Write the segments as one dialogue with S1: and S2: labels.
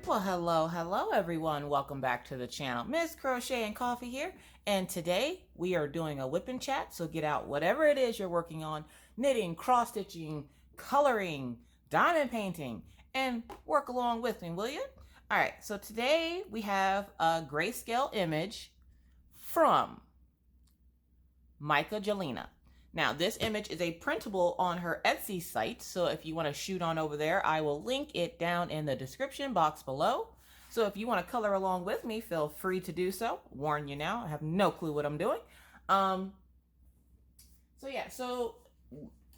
S1: Well, hello everyone. Welcome back to the channel. Miss Crochet and Coffee here. And today we are doing a whip and chat. So get out whatever it is you're working on, knitting, cross stitching, coloring, diamond painting, and work along with me, will you? All right, so today we have a grayscale image from Jelina. Now, this image is a printable on her Etsy site, so if you want to shoot on over there, I will link it down in the description box below. So if you want to color along with me, feel free to do so. Warn you now, I have no clue what I'm doing. So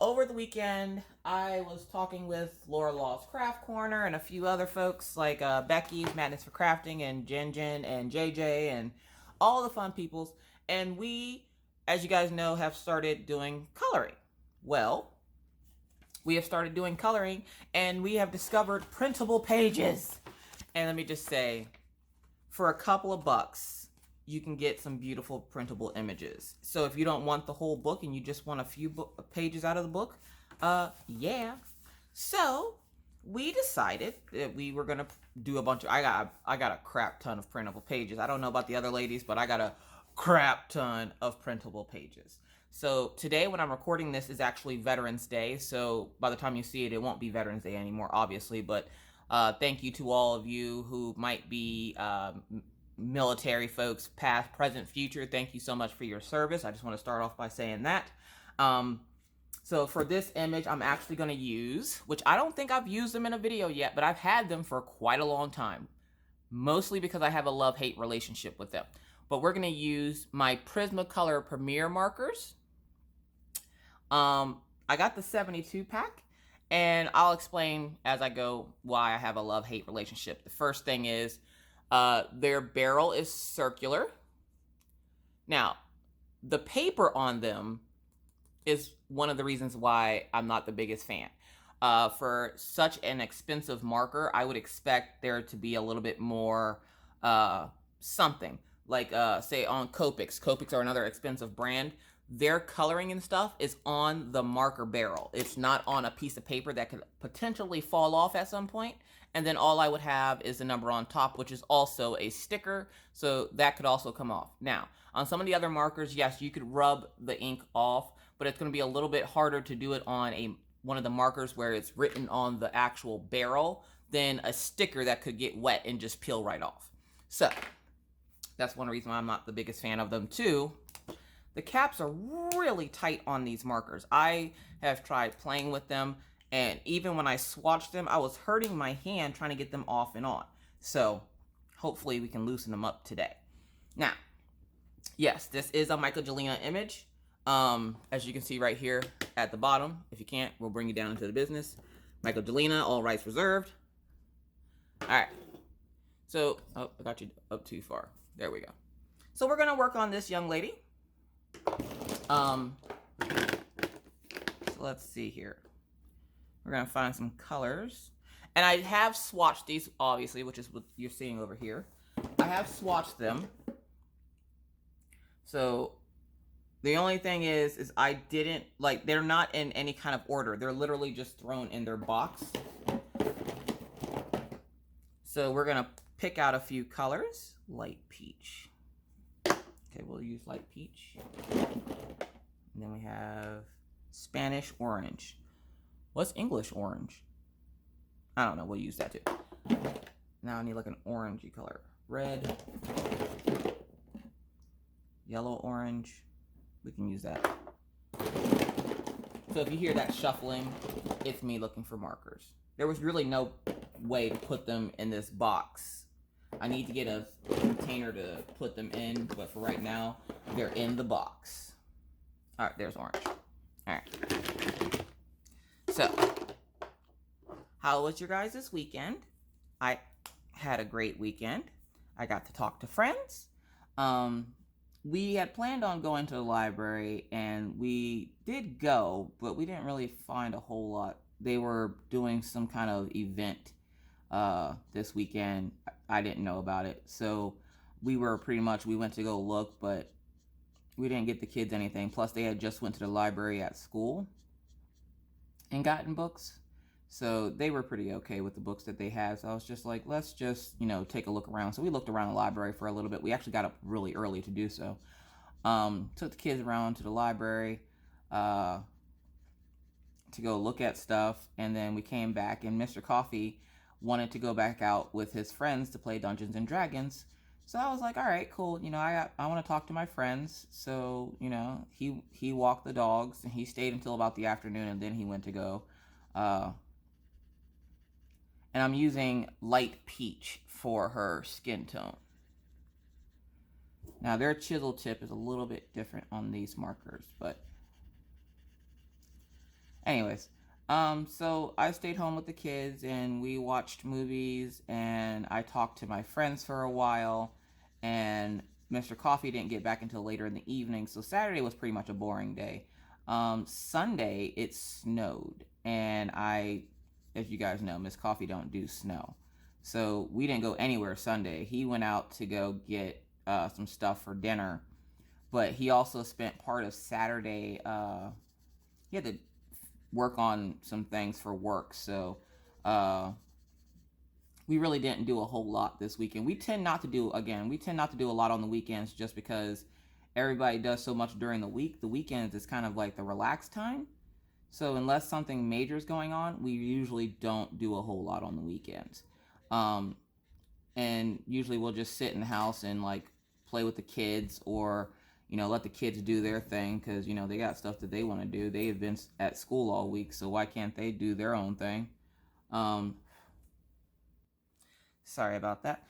S1: over the weekend, I was talking with Laura Law's Craft Corner and a few other folks like Becky's Madness for Crafting and Jen and JJ and all the fun peoples, and we, as you guys know, have started doing coloring. Well, we have started doing coloring and we have discovered printable pages. And let me just say, for a couple of bucks, you can get some beautiful printable images. So if you don't want the whole book and you just want a few pages out of the book, yeah. So we decided that we were gonna do a bunch of, I got a crap ton of printable pages. I don't know about the other ladies, but I got a crap ton of printable pages. So today when I'm recording this is actually Veterans Day, so by the time you see it, it won't be Veterans Day anymore, obviously, but thank you to all of you who might be military folks, past, present, future. Thank you so much for your service. I just want to start off by saying that. So for this image, I'm actually going to use, which I don't think I've used them in a video yet, but I've had them for quite a long time, mostly because I have a love-hate relationship with them. But we're going to use my Prismacolor Premier markers. I got the 72 pack, and I'll explain as I go why I have a love-hate relationship. The first thing is their barrel is circular. Now, the paper on them is one of the reasons why I'm not the biggest fan. For such an expensive marker, I would expect there to be a little bit more something. Like, say, on Copics. Copics are another expensive brand. Their coloring and stuff is on the marker barrel. It's not on a piece of paper that could potentially fall off at some point. And then all I would have is the number on top, which is also a sticker. So that could also come off. Now, on some of the other markers, yes, you could rub the ink off, but it's going to be a little bit harder to do it on one of the markers where it's written on the actual barrel than a sticker that could get wet and just peel right off. So that's one reason why I'm not the biggest fan of them too. The caps are really tight on these markers. I have tried playing with them, and even when I swatched them, I was hurting my hand trying to get them off and on. So hopefully we can loosen them up today. Now, yes, this is a Jelina image. As you can see right here at the bottom. If you can't, we'll bring you down into the business. Jelina, all rights reserved. All right. So, oh, I got you up too far. There we go. So we're going to work on this young lady. So let's see here. We're going to find some colors. And I have swatched these, obviously, which is what you're seeing over here. I have swatched them. So the only thing is I didn't, like, they're not in any kind of order. They're literally just thrown in their box. So we're going to pick out a few colors. Light peach. Okay, we'll use light peach. And then we have Spanish orange. What's English orange? I don't know. We'll use that too. Now I need like an orangey color. Red. Yellow orange. We can use that. So if you hear that shuffling, it's me looking for markers. There was really no way to put them in this box. I need to get a container to put them in, but for right now, they're in the box. All right, there's orange. All right. So, how was your guys this weekend? I had a great weekend. I got to talk to friends. We had planned on going to the library, and we did go, but we didn't really find a whole lot. They were doing some kind of event this weekend. I didn't know about it, so we went to go look, but we didn't get the kids anything. Plus, they had just went to the library at school and gotten books, So they were pretty okay with the books that they had. So I was just like, let's just, take a look around. So we looked around the library for a little bit. We actually got up really early to do so. Took the kids around to the library to go look at stuff. And then we came back, and Mr. Coffee wanted to go back out with his friends to play Dungeons and Dragons. So I was like, all right, cool. I want to talk to my friends. So, he walked the dogs, and he stayed until about the afternoon, and then he went to go. And I'm using light peach for her skin tone. Now, their chisel tip is a little bit different on these markers, but anyways, so I stayed home with the kids, and we watched movies, and I talked to my friends for a while, and Mr. Coffee didn't get back until later in the evening, so Saturday was pretty much a boring day. Sunday, it snowed, and as you guys know, Miss Coffee don't do snow. So we didn't go anywhere Sunday. He went out to go get some stuff for dinner, but he also spent part of Saturday, he had to work on some things for work, so we really didn't do a whole lot this weekend. We tend not to do a lot on the weekends just because everybody does so much during the week. The weekends is kind of like the relaxed time. So unless something major is going on, we usually don't do a whole lot on the weekends. And usually we'll just sit in the house and like play with the kids, or let the kids do their thing, because they got stuff that they want to do. They have been at school all week, so why can't they do their own thing? Sorry about that.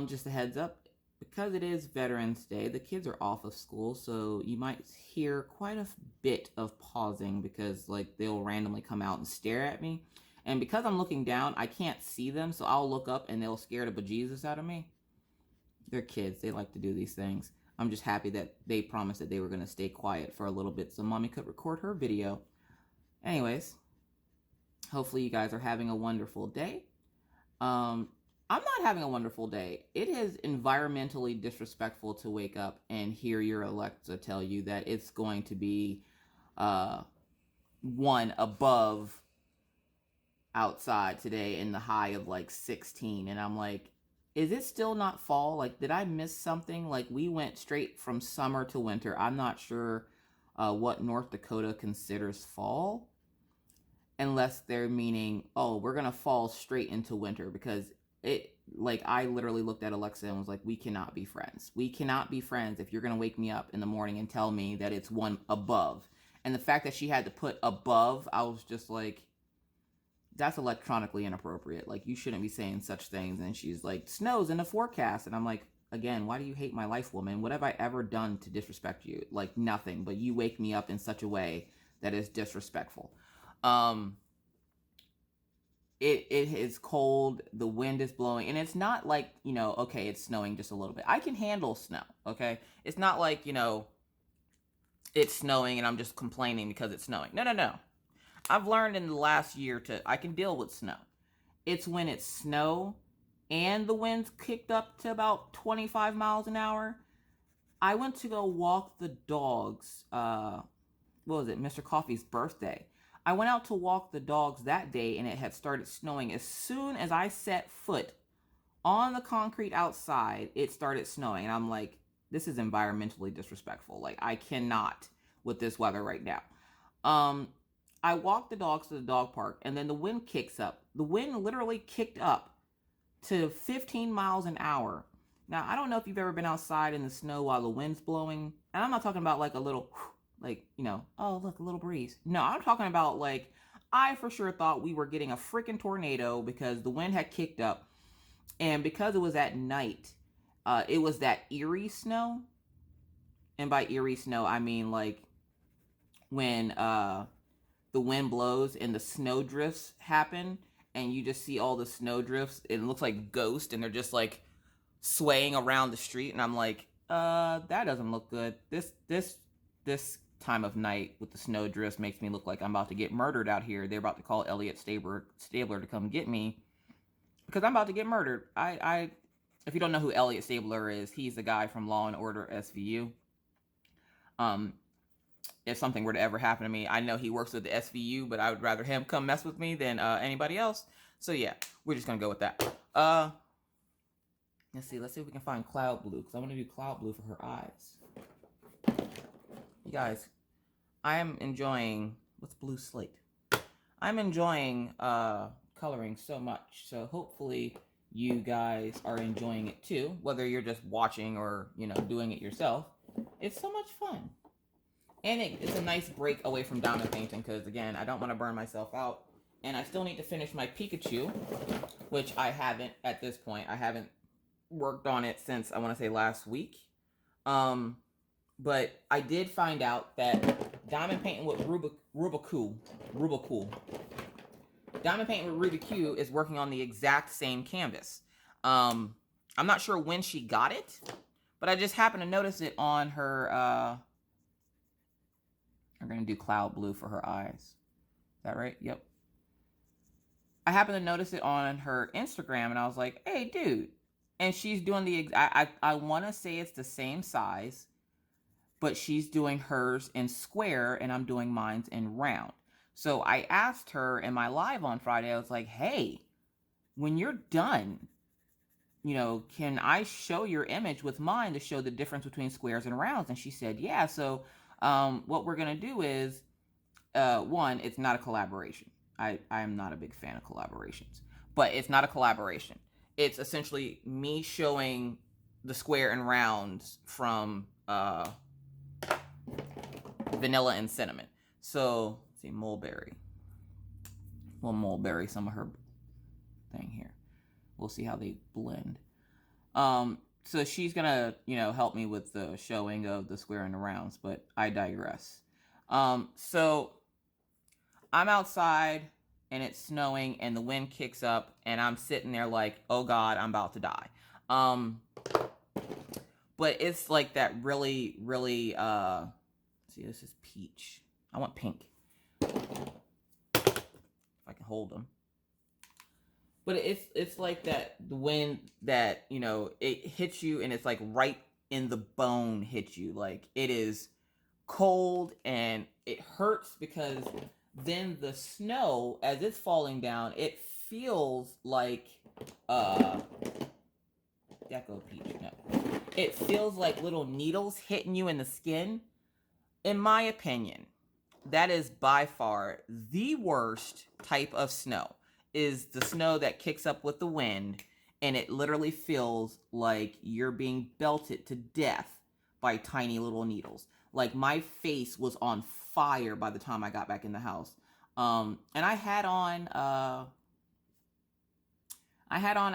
S1: Just a heads up, because it is Veterans Day, the kids are off of school, so you might hear quite a bit of pausing, because like they'll randomly come out and stare at me. And because I'm looking down, I can't see them, so I'll look up and they'll scare the bejesus out of me. They're kids. They like to do these things. I'm just happy that they promised that they were going to stay quiet for a little bit so Mommy could record her video. Anyways, hopefully you guys are having a wonderful day. I'm not having a wonderful day. It is environmentally disrespectful to wake up and hear your Alexa tell you that it's going to be one above outside today in the high of like 16. And I'm like, is it still not fall? Like, did I miss something? Like, we went straight from summer to winter. I'm not sure what North Dakota considers fall, unless they're meaning, oh, we're going to fall straight into winter, because I literally looked at Alexa and was like, we cannot be friends. We cannot be friends if you're going to wake me up in the morning and tell me that it's one above. And the fact that she had to put above, I was just like, that's electronically inappropriate. Like, you shouldn't be saying such things. And she's like, snows in the forecast. And I'm like, again, why do you hate my life, woman? What have I ever done to disrespect you? Like, nothing. But you wake me up in such a way that is disrespectful. It is cold. The wind is blowing. And it's not like, okay, it's snowing just a little bit. I can handle snow, okay? It's not like, it's snowing and I'm just complaining because it's snowing. No. I've learned in the last year I can deal with snow. It's when it's snow and the wind's kicked up to about 25 miles an hour. I went to go walk the dogs. What was it? Mr. Coffee's birthday. I went out to walk the dogs that day, and it had started snowing. As soon as I set foot on the concrete outside, it started snowing. And I'm like, this is environmentally disrespectful. Like, I cannot with this weather right now. I walked the dogs to the dog park, and then the wind kicks up. The wind literally kicked up to 15 miles an hour. Now, I don't know if you've ever been outside in the snow while the wind's blowing. And I'm not talking about like a little, oh, look, a little breeze. No, I'm talking about like, I for sure thought we were getting a freaking tornado because the wind had kicked up. And because it was at night, it was that eerie snow. And by eerie snow, I mean like when the wind blows and the snow drifts happen, and you just see all the snow drifts. It looks like ghosts, and they're just like swaying around the street. And I'm like, that doesn't look good. This time of night with the snow drifts makes me look like I'm about to get murdered out here. They're about to call Elliot Stabler to come get me because I'm about to get murdered. If you don't know who Elliot Stabler is, he's the guy from Law and Order SVU. if something were to ever happen to me. I know he works with the SVU, but I would rather him come mess with me than anybody else. So yeah, we're just gonna go with that. Let's see if we can find cloud blue, because I want to do cloud blue for her eyes. You guys, I am enjoying, what's blue slate? I'm enjoying coloring so much. So hopefully you guys are enjoying it too, whether you're just watching or, you know, doing it yourself. It's so much fun. And it's a nice break away from diamond painting, because again, I don't want to burn myself out. And I still need to finish my Pikachu, which I haven't at this point. I haven't worked on it since, I want to say, last week. But I did find out that diamond painting with Rubik's Diamond painting with Rubik's is working on the exact same canvas. I'm not sure when she got it, but I just happened to notice it on her, I'm going to do cloud blue for her eyes. Is that right? Yep. I happened to notice it on her Instagram, and I was like, hey, dude. And she's doing the, I want to say it's the same size, but she's doing hers in square, and I'm doing mine's in round. So I asked her in my live on Friday, I was like, hey, when you're done, you know, can I show your image with mine to show the difference between squares and rounds? And she said, yeah. So what we're going to do is, one, it's not a collaboration. I am not a big fan of collaborations, but it's not a collaboration. It's essentially me showing the square and rounds from vanilla and cinnamon. So, let's see, mulberry. We'll mulberry some of her thing here. We'll see how they blend. So she's gonna, you know, help me with the showing of the square and the rounds, but I digress. So I'm outside and it's snowing and the wind kicks up and I'm sitting there like, oh God, I'm about to die. But it's like that really, really, see, this is peach. I want pink. If I can hold them. But it's like that, the wind that, you know, it hits you and it's like right in the bone hits you. Like it is cold and it hurts, because then the snow, as it's falling down, it feels like Deco peach. No. It feels like little needles hitting you in the skin. In my opinion, that is by far the worst type of snow. Is the snow that kicks up with the wind, and it literally feels like you're being belted to death by tiny little needles. Like my face was on fire by the time I got back in the house. And I had on a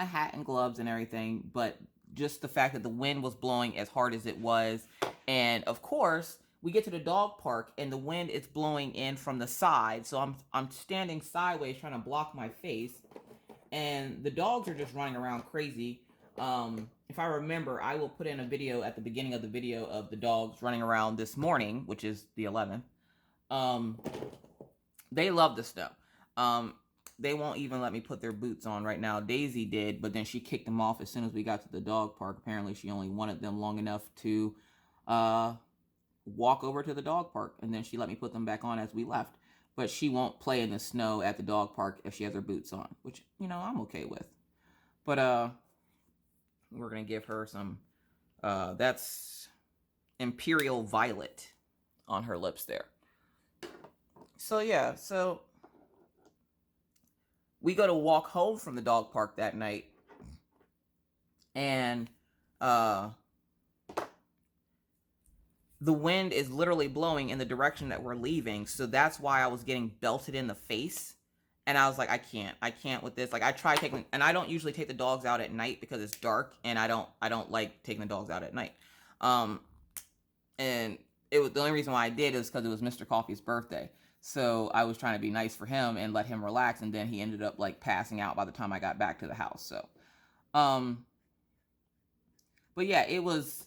S1: hat and gloves and everything, but just the fact that the wind was blowing as hard as it was, and of course we get to the dog park and the wind is blowing in from the side, so I'm standing sideways trying to block my face, and the dogs are just running around crazy. If I remember, I will put in a video at the beginning of the video of the dogs running around this morning, which is the 11th. They love the snow. They won't even let me put their boots on right now. Daisy did, but then she kicked them off as soon as we got to the dog park. Apparently she only wanted them long enough to walk over to the dog park, and then she let me put them back on as we left. But she won't play in the snow at the dog park if she has her boots on, which, you know, I'm okay with. But we're gonna give her some that's Imperial Violet on her lips there. So yeah, so we go to walk home from the dog park that night, and the wind is literally blowing in the direction that we're leaving. So that's why I was getting belted in the face. And I was like, I can't with this. Like I tried taking, and I don't usually take the dogs out at night because it's dark, and I don't like taking the dogs out at night. And it was, the only reason why I did is because it was Mr. Coffee's birthday. So I was trying to be nice for him and let him relax. And then he ended up like passing out by the time I got back to the house. So, but yeah, it was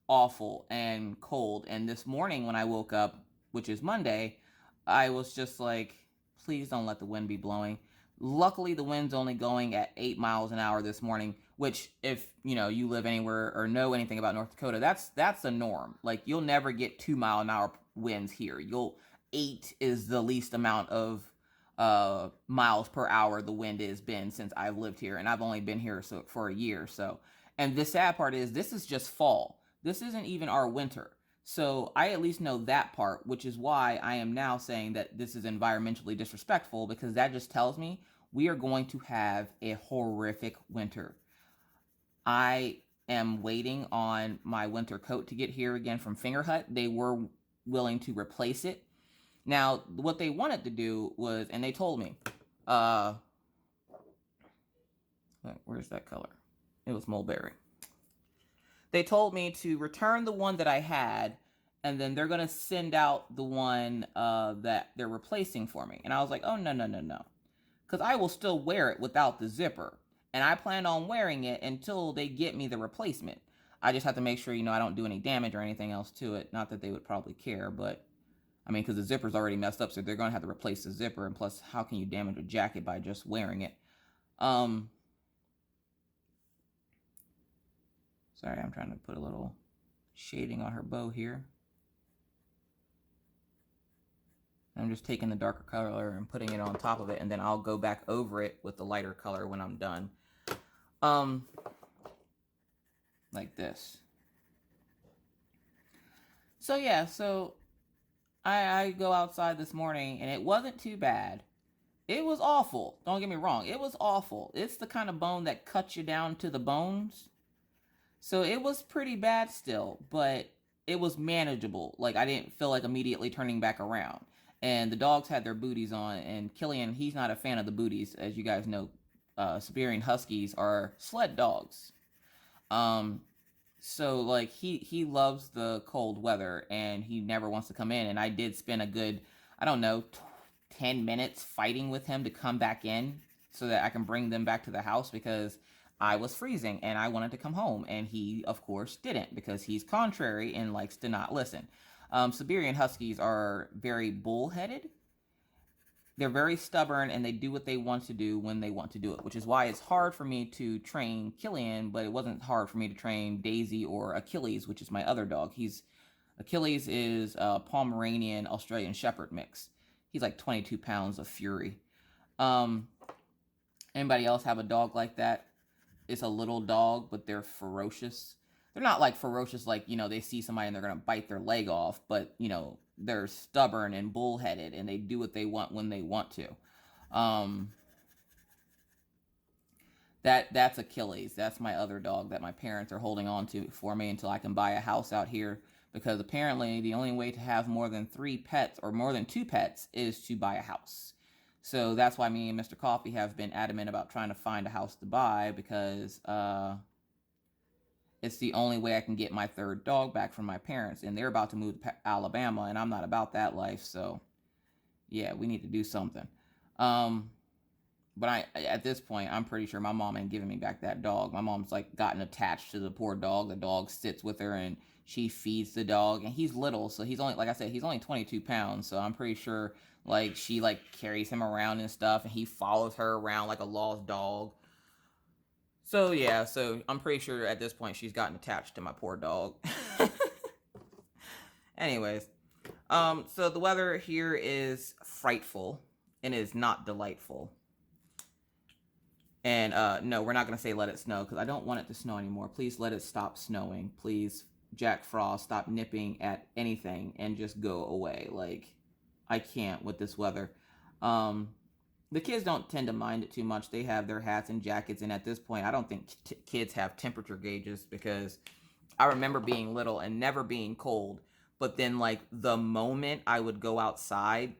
S1: awful and cold. And this morning when I woke up, which is Monday, I was just like, please don't let the wind be blowing. Luckily, the wind's only going at 8 miles an hour this morning, which if, you know, you live anywhere or know anything about North Dakota, that's the norm. Like you'll never get 2 mile an hour winds here. 8 is the least amount of miles per hour the wind has been since I've lived here, and I've only been here for a year. So, and the sad part is this is just fall. This isn't even our winter. So I at least know that part, which is why I am now saying that this is environmentally disrespectful, because that just tells me we are going to have a horrific winter. I am waiting on my winter coat to get here again from Fingerhut. They were willing to replace it. Now, what they wanted to do was, and they told me, where's that color? It was mulberry. They told me to return the one that I had, and then they're going to send out the one that they're replacing for me. And I was like, oh, no. Because I will still wear it without the zipper. And I plan on wearing it until they get me the replacement. I just have to make sure, I don't do any damage or anything else to it. Not that they would probably care, but, I mean, because the zipper's already messed up, so they're going to have to replace the zipper. And plus, how can you damage a jacket by just wearing it? Sorry, I'm trying to put a little shading on her bow here. I'm just taking the darker color and putting it on top of it, and then I'll go back over it with the lighter color when I'm done. Like this. So yeah, I go outside this morning, and it wasn't too bad. It was awful. Don't get me wrong. It was awful. It's the kind of bone that cuts you down to the bones. So it was pretty bad still, but it was manageable. Like, I didn't feel like immediately turning back around. And the dogs had their booties on, and Killian, he's not a fan of the booties. As you guys know, Siberian Huskies are sled dogs. So, like, he loves the cold weather, and he never wants to come in. And I did spend a good, 10 minutes fighting with him to come back in so that I can bring them back to the house, because I was freezing and I wanted to come home, and he, of course, didn't, because he's contrary and likes to not listen. Siberian Huskies are very bullheaded. They're very stubborn, and they do what they want to do when they want to do it, which is why it's hard for me to train Killian, but it wasn't hard for me to train Daisy or Achilles, which is my other dog. Achilles is a Pomeranian Australian Shepherd mix. He's like 22 pounds of fury. Anybody else have a dog like that? It's a little dog, but they're ferocious. They're not like ferocious, like, they see somebody and they're going to bite their leg off, but, they're stubborn and bullheaded, and they do what they want when they want to. That's Achilles. That's my other dog that my parents are holding on to for me until I can buy a house out here, because apparently the only way to have more than 3 pets or more than 2 pets is to buy a house. So that's why me and Mr. Coffee have been adamant about trying to find a house to buy, because it's the only way I can get my 3rd dog back from my parents, and they're about to move to Alabama, and I'm not about that life. So yeah, we need to do something. But at this point, I'm pretty sure my mom ain't giving me back that dog. My mom's like gotten attached to the poor dog. The dog sits with her and she feeds the dog, and he's little, so he's only, like I said, he's only 22 pounds. So I'm pretty sure like she like carries him around and stuff, and he follows her around like a lost dog. So yeah, so I'm pretty sure at this point she's gotten attached to my poor dog. Anyways, so the weather here is frightful and is not delightful. And no, we're not going to say let it snow, because I don't want it to snow anymore. Please let it stop snowing. Please, Jack Frost, stop nipping at anything and just go away. Like, I can't with this weather. The kids don't tend to mind it too much. They have their hats and jackets, and at this point, I don't think kids have temperature gauges, because I remember being little and never being cold, but then, like, the moment I would go outside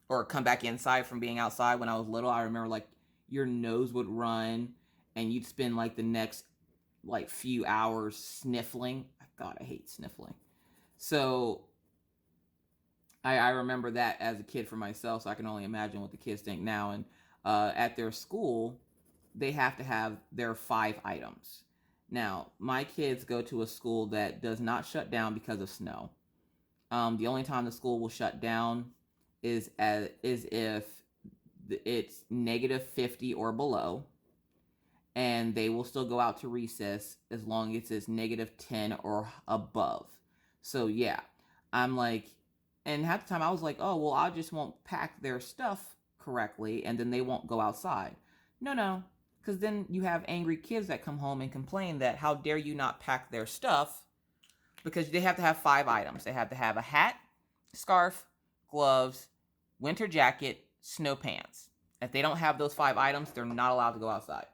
S1: or come back inside from being outside when I was little, I remember, like, your nose would run, and you'd spend, like, the next, like, few hours sniffling. God, I hate sniffling. So I remember that as a kid for myself, so I can only imagine what the kids think now. And at their school, they have to have their 5 items. Now, my kids go to a school that does not shut down because of snow. The only time the school will shut down is if it's -50 or below, and they will still go out to recess as long as it's -10 or above. So yeah, I'm like, And half the time I was like, oh, well, I just won't pack their stuff correctly and then they won't go outside. No, because then you have angry kids that come home and complain that how dare you not pack their stuff, because they have to have 5 items. They have to have a hat, scarf, gloves, winter jacket, snow pants. If they don't have those 5 items, they're not allowed to go outside.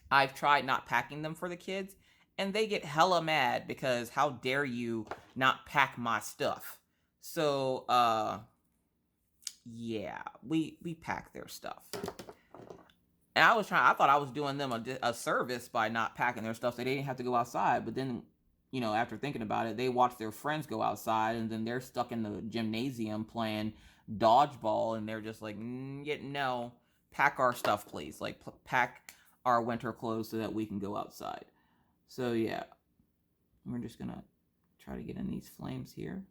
S1: I've tried not packing them for the kids, and they get hella mad because how dare you not pack my stuff. So, yeah, we pack their stuff. And I thought I was doing them a service by not packing their stuff so they didn't have to go outside. But then, you know, after thinking about it, they watch their friends go outside and then they're stuck in the gymnasium playing dodgeball and they're just like, no, pack our stuff, please. Like, pack our winter clothes so that we can go outside. So, yeah, we're just going to try to get in these flames here.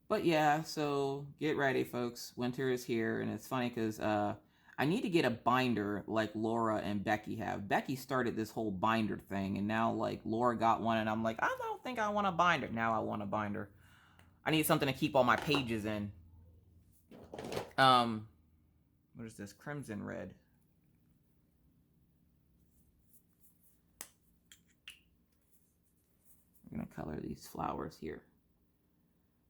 S1: But yeah, so get ready, folks. Winter is here, and it's funny because I need to get a binder like Laura and Becky have. Becky started this whole binder thing, and now like Laura got one, and I'm like, I don't think I want a binder. Now I want a binder. I need something to keep all my pages in. What is this? Crimson red. I'm gonna color these flowers here.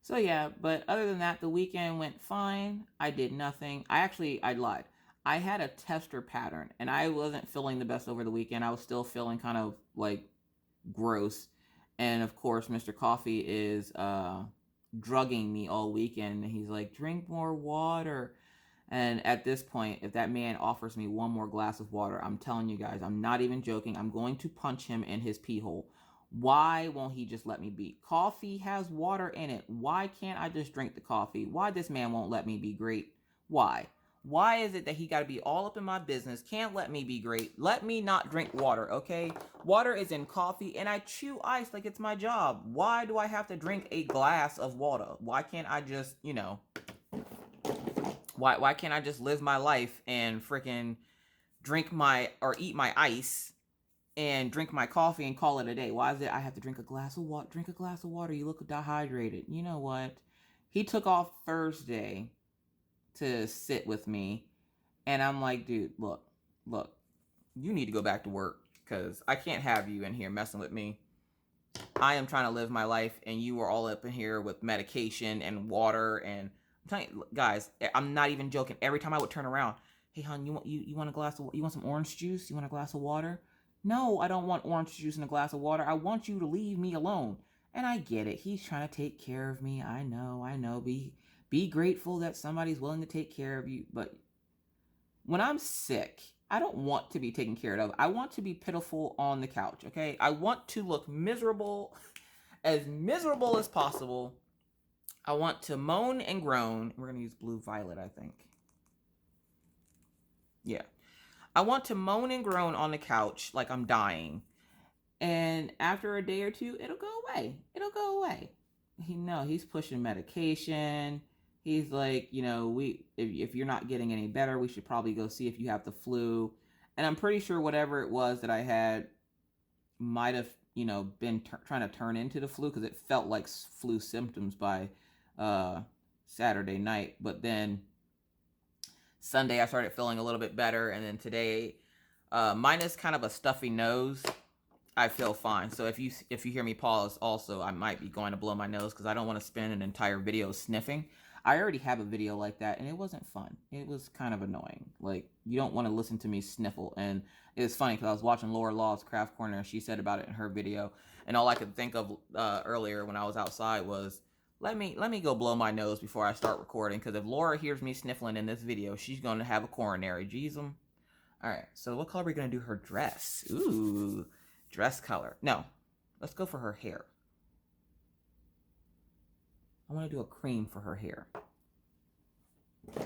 S1: So yeah, but other than that, the weekend went fine. I did nothing. I lied. I had a tester pattern, and I wasn't feeling the best over the weekend. I was still feeling kind of like gross. And of course, Mr. Coffee is drugging me all weekend. He's like, drink more water. And at this point, if that man offers me one more glass of water, I'm telling you guys, I'm not even joking. I'm going to punch him in his pee hole. Why won't he just let me be? Coffee has water in it. Why can't I just drink the coffee? Why this man won't let me be great? Why? Why is it that he got to be all up in my business? Can't let me be great. Let me not drink water, okay? Water is in coffee, and I chew ice like it's my job. Why do I have to drink a glass of water? Why can't I just, you know... Why can't I just live my life and freaking drink my... or eat my ice... and drink my coffee and call it a day? Why is it I have to drink a glass of water? Drink a glass of water. You look dehydrated. You know what? He took off Thursday to sit with me. And I'm like, dude, look. You need to go back to work because I can't have you in here messing with me. I am trying to live my life and you are all up in here with medication and water. And I'm telling you, guys, I'm not even joking. Every time I would turn around, hey, hon, you want a glass of... you want some orange juice? You want a glass of water? No, I don't want orange juice and a glass of water. I want you to leave me alone. And I get it. He's trying to take care of me. I know. Be grateful that somebody's willing to take care of you. But when I'm sick, I don't want to be taken care of. I want to be pitiful on the couch, okay? I want to look miserable as possible. I want to moan and groan. We're going to use blue violet, I think. Yeah. I want to moan and groan on the couch like I'm dying. And after a day or two, it'll go away. He's pushing medication. He's like, you know, if you're not getting any better, we should probably go see if you have the flu. And I'm pretty sure whatever it was that I had might have, you know, been trying to turn into the flu because it felt like flu symptoms by Saturday night. But then Sunday I started feeling a little bit better, and then today, minus kind of a stuffy nose, I feel fine. So if you hear me pause, also I might be going to blow my nose because I don't want to spend an entire video sniffing. I already have a video like that, and it wasn't fun. It was kind of annoying. Like, you don't want to listen to me sniffle. And it's funny because I was watching Laura Law's Craft Corner, and she said about it in her video, and all I could think of earlier when I was outside was, let me go blow my nose before I start recording, because if Laura hears me sniffling in this video, she's going to have a coronary. Jeez. All right, so what color are we going to do her dress? Ooh, dress color. No, let's go for her hair. I want to do a cream for her hair. So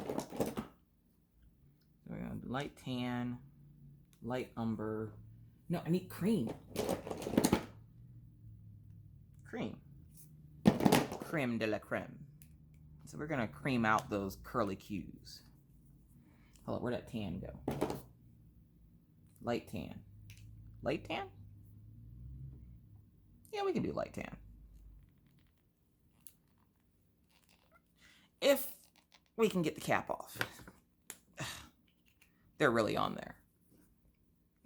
S1: we're going to do light tan, light umber. No, I need cream. Cream. Creme de la creme. So we're going to cream out those curly cues. Hold on, where'd that tan go? Light tan. Light tan? Yeah, we can do light tan. If we can get the cap off. They're really on there.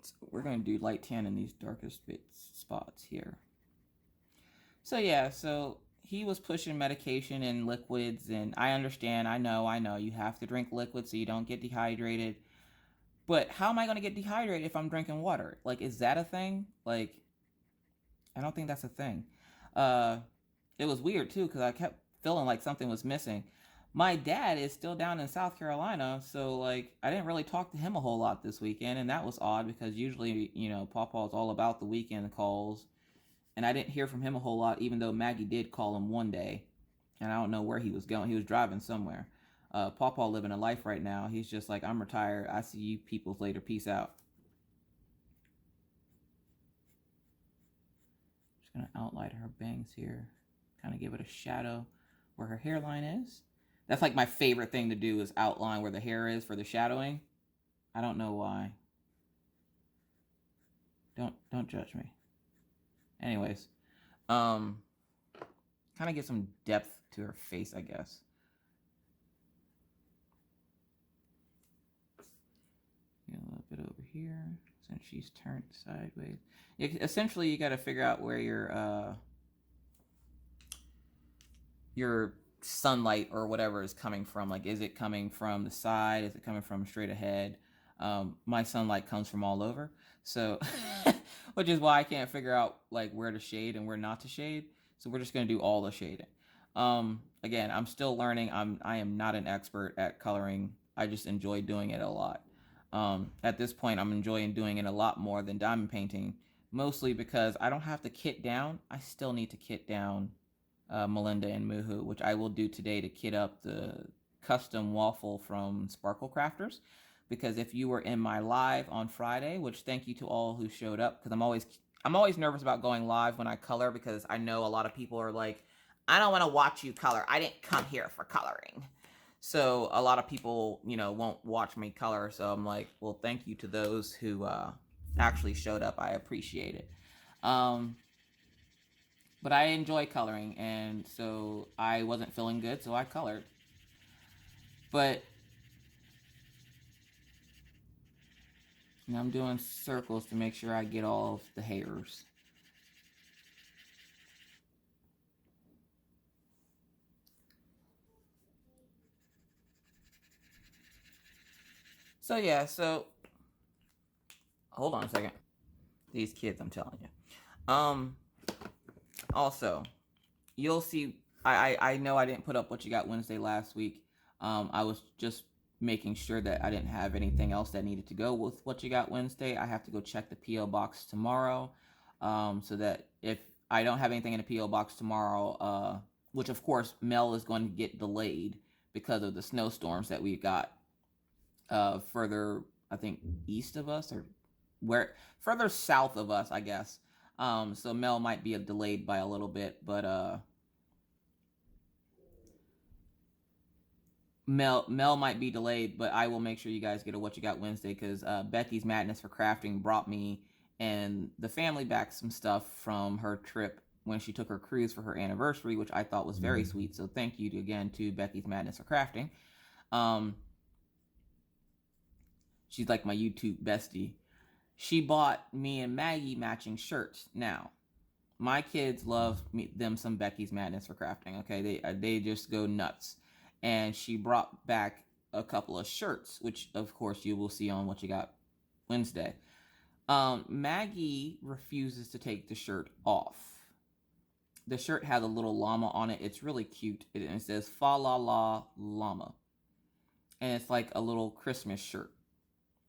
S1: So we're going to do light tan in these darkest spots here. So yeah, so he was pushing medication and liquids, and I understand, I know, you have to drink liquid so you don't get dehydrated. But how am I going to get dehydrated if I'm drinking water? Like, is that a thing? Like, I don't think that's a thing. It was weird too, because I kept feeling like something was missing. My dad is still down in South Carolina, so like I didn't really talk to him a whole lot this weekend, and that was odd because usually, you know, Pawpaw's all about the weekend calls, and I didn't hear from him a whole lot, even though Maggie did call him one day, and I don't know where he was going. He was driving somewhere. Pawpaw living a life right now. He's just like, I'm retired. I see you peoples later. Peace out. Just gonna outline her bangs here, kind of give it a shadow where her hairline is. That's like my favorite thing to do, is outline where the hair is for the shadowing. I don't know why. Don't judge me. Anyways, kind of get some depth to her face, I guess. A little bit over here, since she's turned sideways. Essentially, you got to figure out where your sunlight or whatever is coming from. Like, is it coming from the side? Is it coming from straight ahead? My sunlight comes from all over, so which is why I can't figure out like where to shade and where not to shade. So we're just gonna do all the shading. Again, I'm still learning. I am not an expert at coloring. I just enjoy doing it a lot. At this point, I'm enjoying doing it a lot more than diamond painting, mostly because I don't have to kit down. I still need to kit down Melinda and Muhu, which I will do today to kit up the custom waffle from Sparkle Crafters. Because if you were in my live on Friday, which thank you to all who showed up, because I'm always nervous about going live when I color, because I know a lot of people are like, I don't want to watch you color. I didn't come here for coloring. So a lot of people, you know, won't watch me color. So I'm like, well, thank you to those who actually showed up. I appreciate it. But I enjoy coloring, and so I wasn't feeling good, so I colored. But now I'm doing circles to make sure I get all of the hairs. So yeah, so hold on a second. These kids, I'm telling you. Also, you'll see, I know I didn't put up what you got Wednesday last week. I was just making sure that I didn't have anything else that needed to go with what you got Wednesday. I have to go check the P.O. box tomorrow, so that if I don't have anything in the P.O. box tomorrow, which of course mail is going to get delayed because of the snowstorms that we've got further, I think, east of us, or further south of us, I guess. So mail might be delayed by a little bit, but mail might be delayed, but I will make sure you guys get a What You Got Wednesday, because Becky's Madness for Crafting brought me and the family back some stuff from her trip when she took her cruise for her anniversary, which I thought was very sweet. So thank you again to Becky's Madness for Crafting. She's like my YouTube bestie. She bought me and Maggie matching shirts. Now, my kids love them some Becky's Madness for Crafting. Okay, they just go nuts. And she brought back a couple of shirts, which of course you will see on What You Got Wednesday. Maggie refuses to take the shirt off. The shirt has a little llama on it. It's really cute. It says Fa La La Llama. And it's like a little Christmas shirt,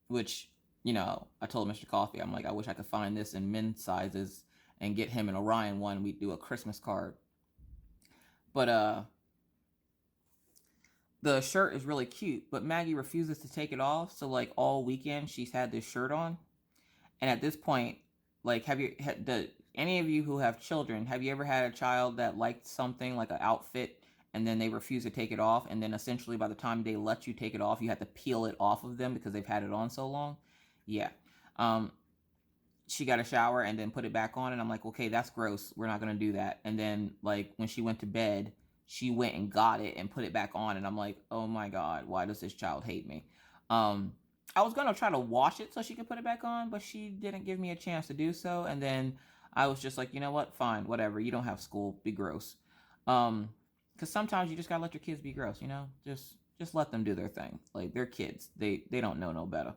S1: which, you know, I told Mr. Coffee, I'm like, I wish I could find this in men's sizes and get him an Orion one. We'd do a Christmas card. But the shirt is really cute, but Maggie refuses to take it off. So like all weekend she's had this shirt on. And at this point, like, any of you who have children, have you ever had a child that liked something like an outfit and then they refuse to take it off, and then essentially by the time they let you take it off, you have to peel it off of them because they've had it on so long? Yeah. she got a shower and then put it back on, and I'm like, okay, that's gross. We're not gonna do that. And then like when she went to bed, she went and got it and put it back on, and I'm like, oh my god, why does this child hate me? I was gonna try to wash it so she could put it back on, but she didn't give me a chance to do so. And then I was just like, you know what, fine, whatever. You don't have school, be gross. Because sometimes you just gotta let your kids be gross, you know. Just let them do their thing. Like they're kids, they don't know no better.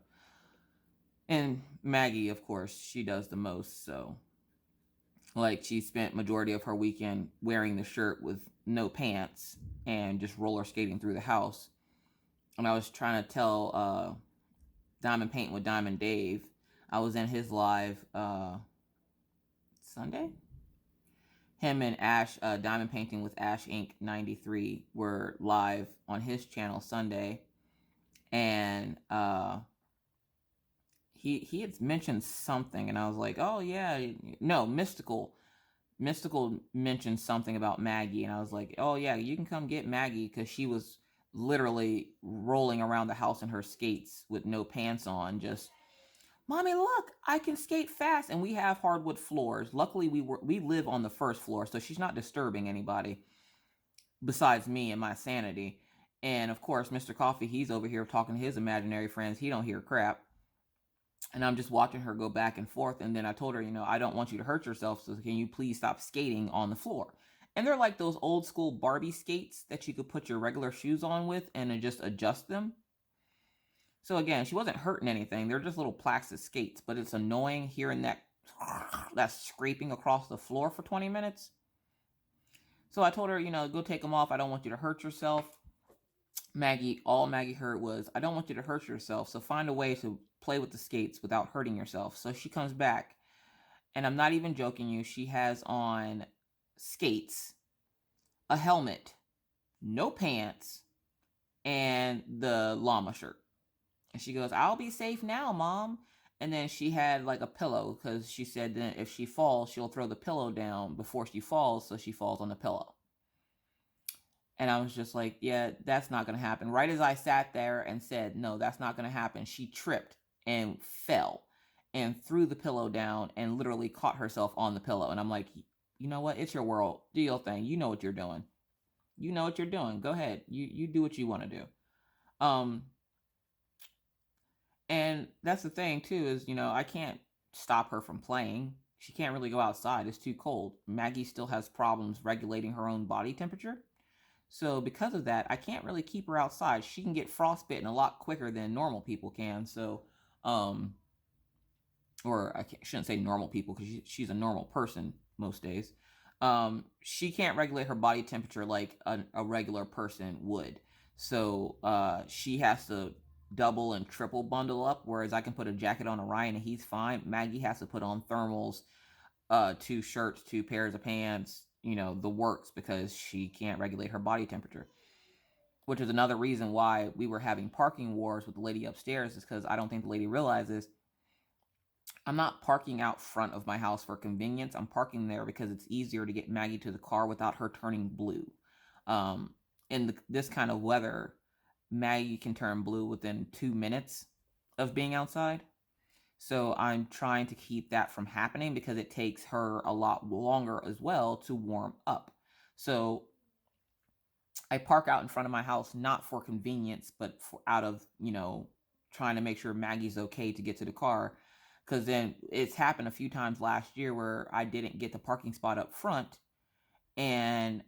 S1: And Maggie, of course, she does the most. So like she spent majority of her weekend wearing the shirt with no pants and just roller skating through the house. And I was trying to tell Diamond Painting with Diamond Dave, I was in his live Sunday. Him and Ash, Diamond Painting with Ash Inc. 93 were live on his channel Sunday. And he had mentioned something, and I was like, oh yeah, no, Mystical mentioned something about Maggie, and I was like, oh yeah, you can come get Maggie, because she was literally rolling around the house in her skates with no pants on, just, mommy, look, I can skate fast. And we have hardwood floors. Luckily we live on the first floor, so she's not disturbing anybody besides me and my sanity. And of course, Mr. Coffee, he's over here talking to his imaginary friends. He don't hear crap. And I'm just watching her go back and forth. And then I told her, I don't want you to hurt yourself, so can you please stop skating on the floor? And they're like those old school Barbie skates that you could put your regular shoes on with and then just adjust them. So again, she wasn't hurting anything. They're just little plastic skates, but it's annoying hearing that scraping across the floor for 20 minutes. So I told her, go take them off. I don't want you to hurt yourself. All Maggie heard was, I don't want you to hurt yourself, so find a way to play with the skates without hurting yourself. So she comes back, and I'm not even joking you, she has on skates, a helmet, no pants, and the llama shirt. And she goes, I'll be safe now, Mom. And then she had like a pillow, because she said that if she falls, she'll throw the pillow down before she falls, so she falls on the pillow. And I was just like, yeah, that's not going to happen. Right as I sat there and said, no, that's not going to happen, she tripped and fell and threw the pillow down and literally caught herself on the pillow. And I'm like, you know what? It's your world. Do your thing. You know what you're doing. You know what you're doing. Go ahead. You do what you want to do. And that's the thing too, is, I can't stop her from playing. She can't really go outside. It's too cold. Maggie still has problems regulating her own body temperature. So because of that, I can't really keep her outside. She can get frostbitten a lot quicker than normal people can. So, or I shouldn't say normal people, because she's a normal person most days. She can't regulate her body temperature like a regular person would. So she has to double and triple bundle up, whereas I can put a jacket on Orion and he's fine. Maggie has to put on thermals, 2 shirts, 2 pairs of pants, the works, because she can't regulate her body temperature. Which is another reason why we were having parking wars with the lady upstairs, is because I don't think the lady realizes I'm not parking out front of my house for convenience. I'm parking there because it's easier to get Maggie to the car without her turning blue. In this kind of weather, Maggie can turn blue within 2 minutes of being outside. So I'm trying to keep that from happening, because it takes her a lot longer as well to warm up. So I park out in front of my house, not for convenience, but out of, trying to make sure Maggie's okay to get to the car. Because then it's happened a few times last year where I didn't get the parking spot up front, and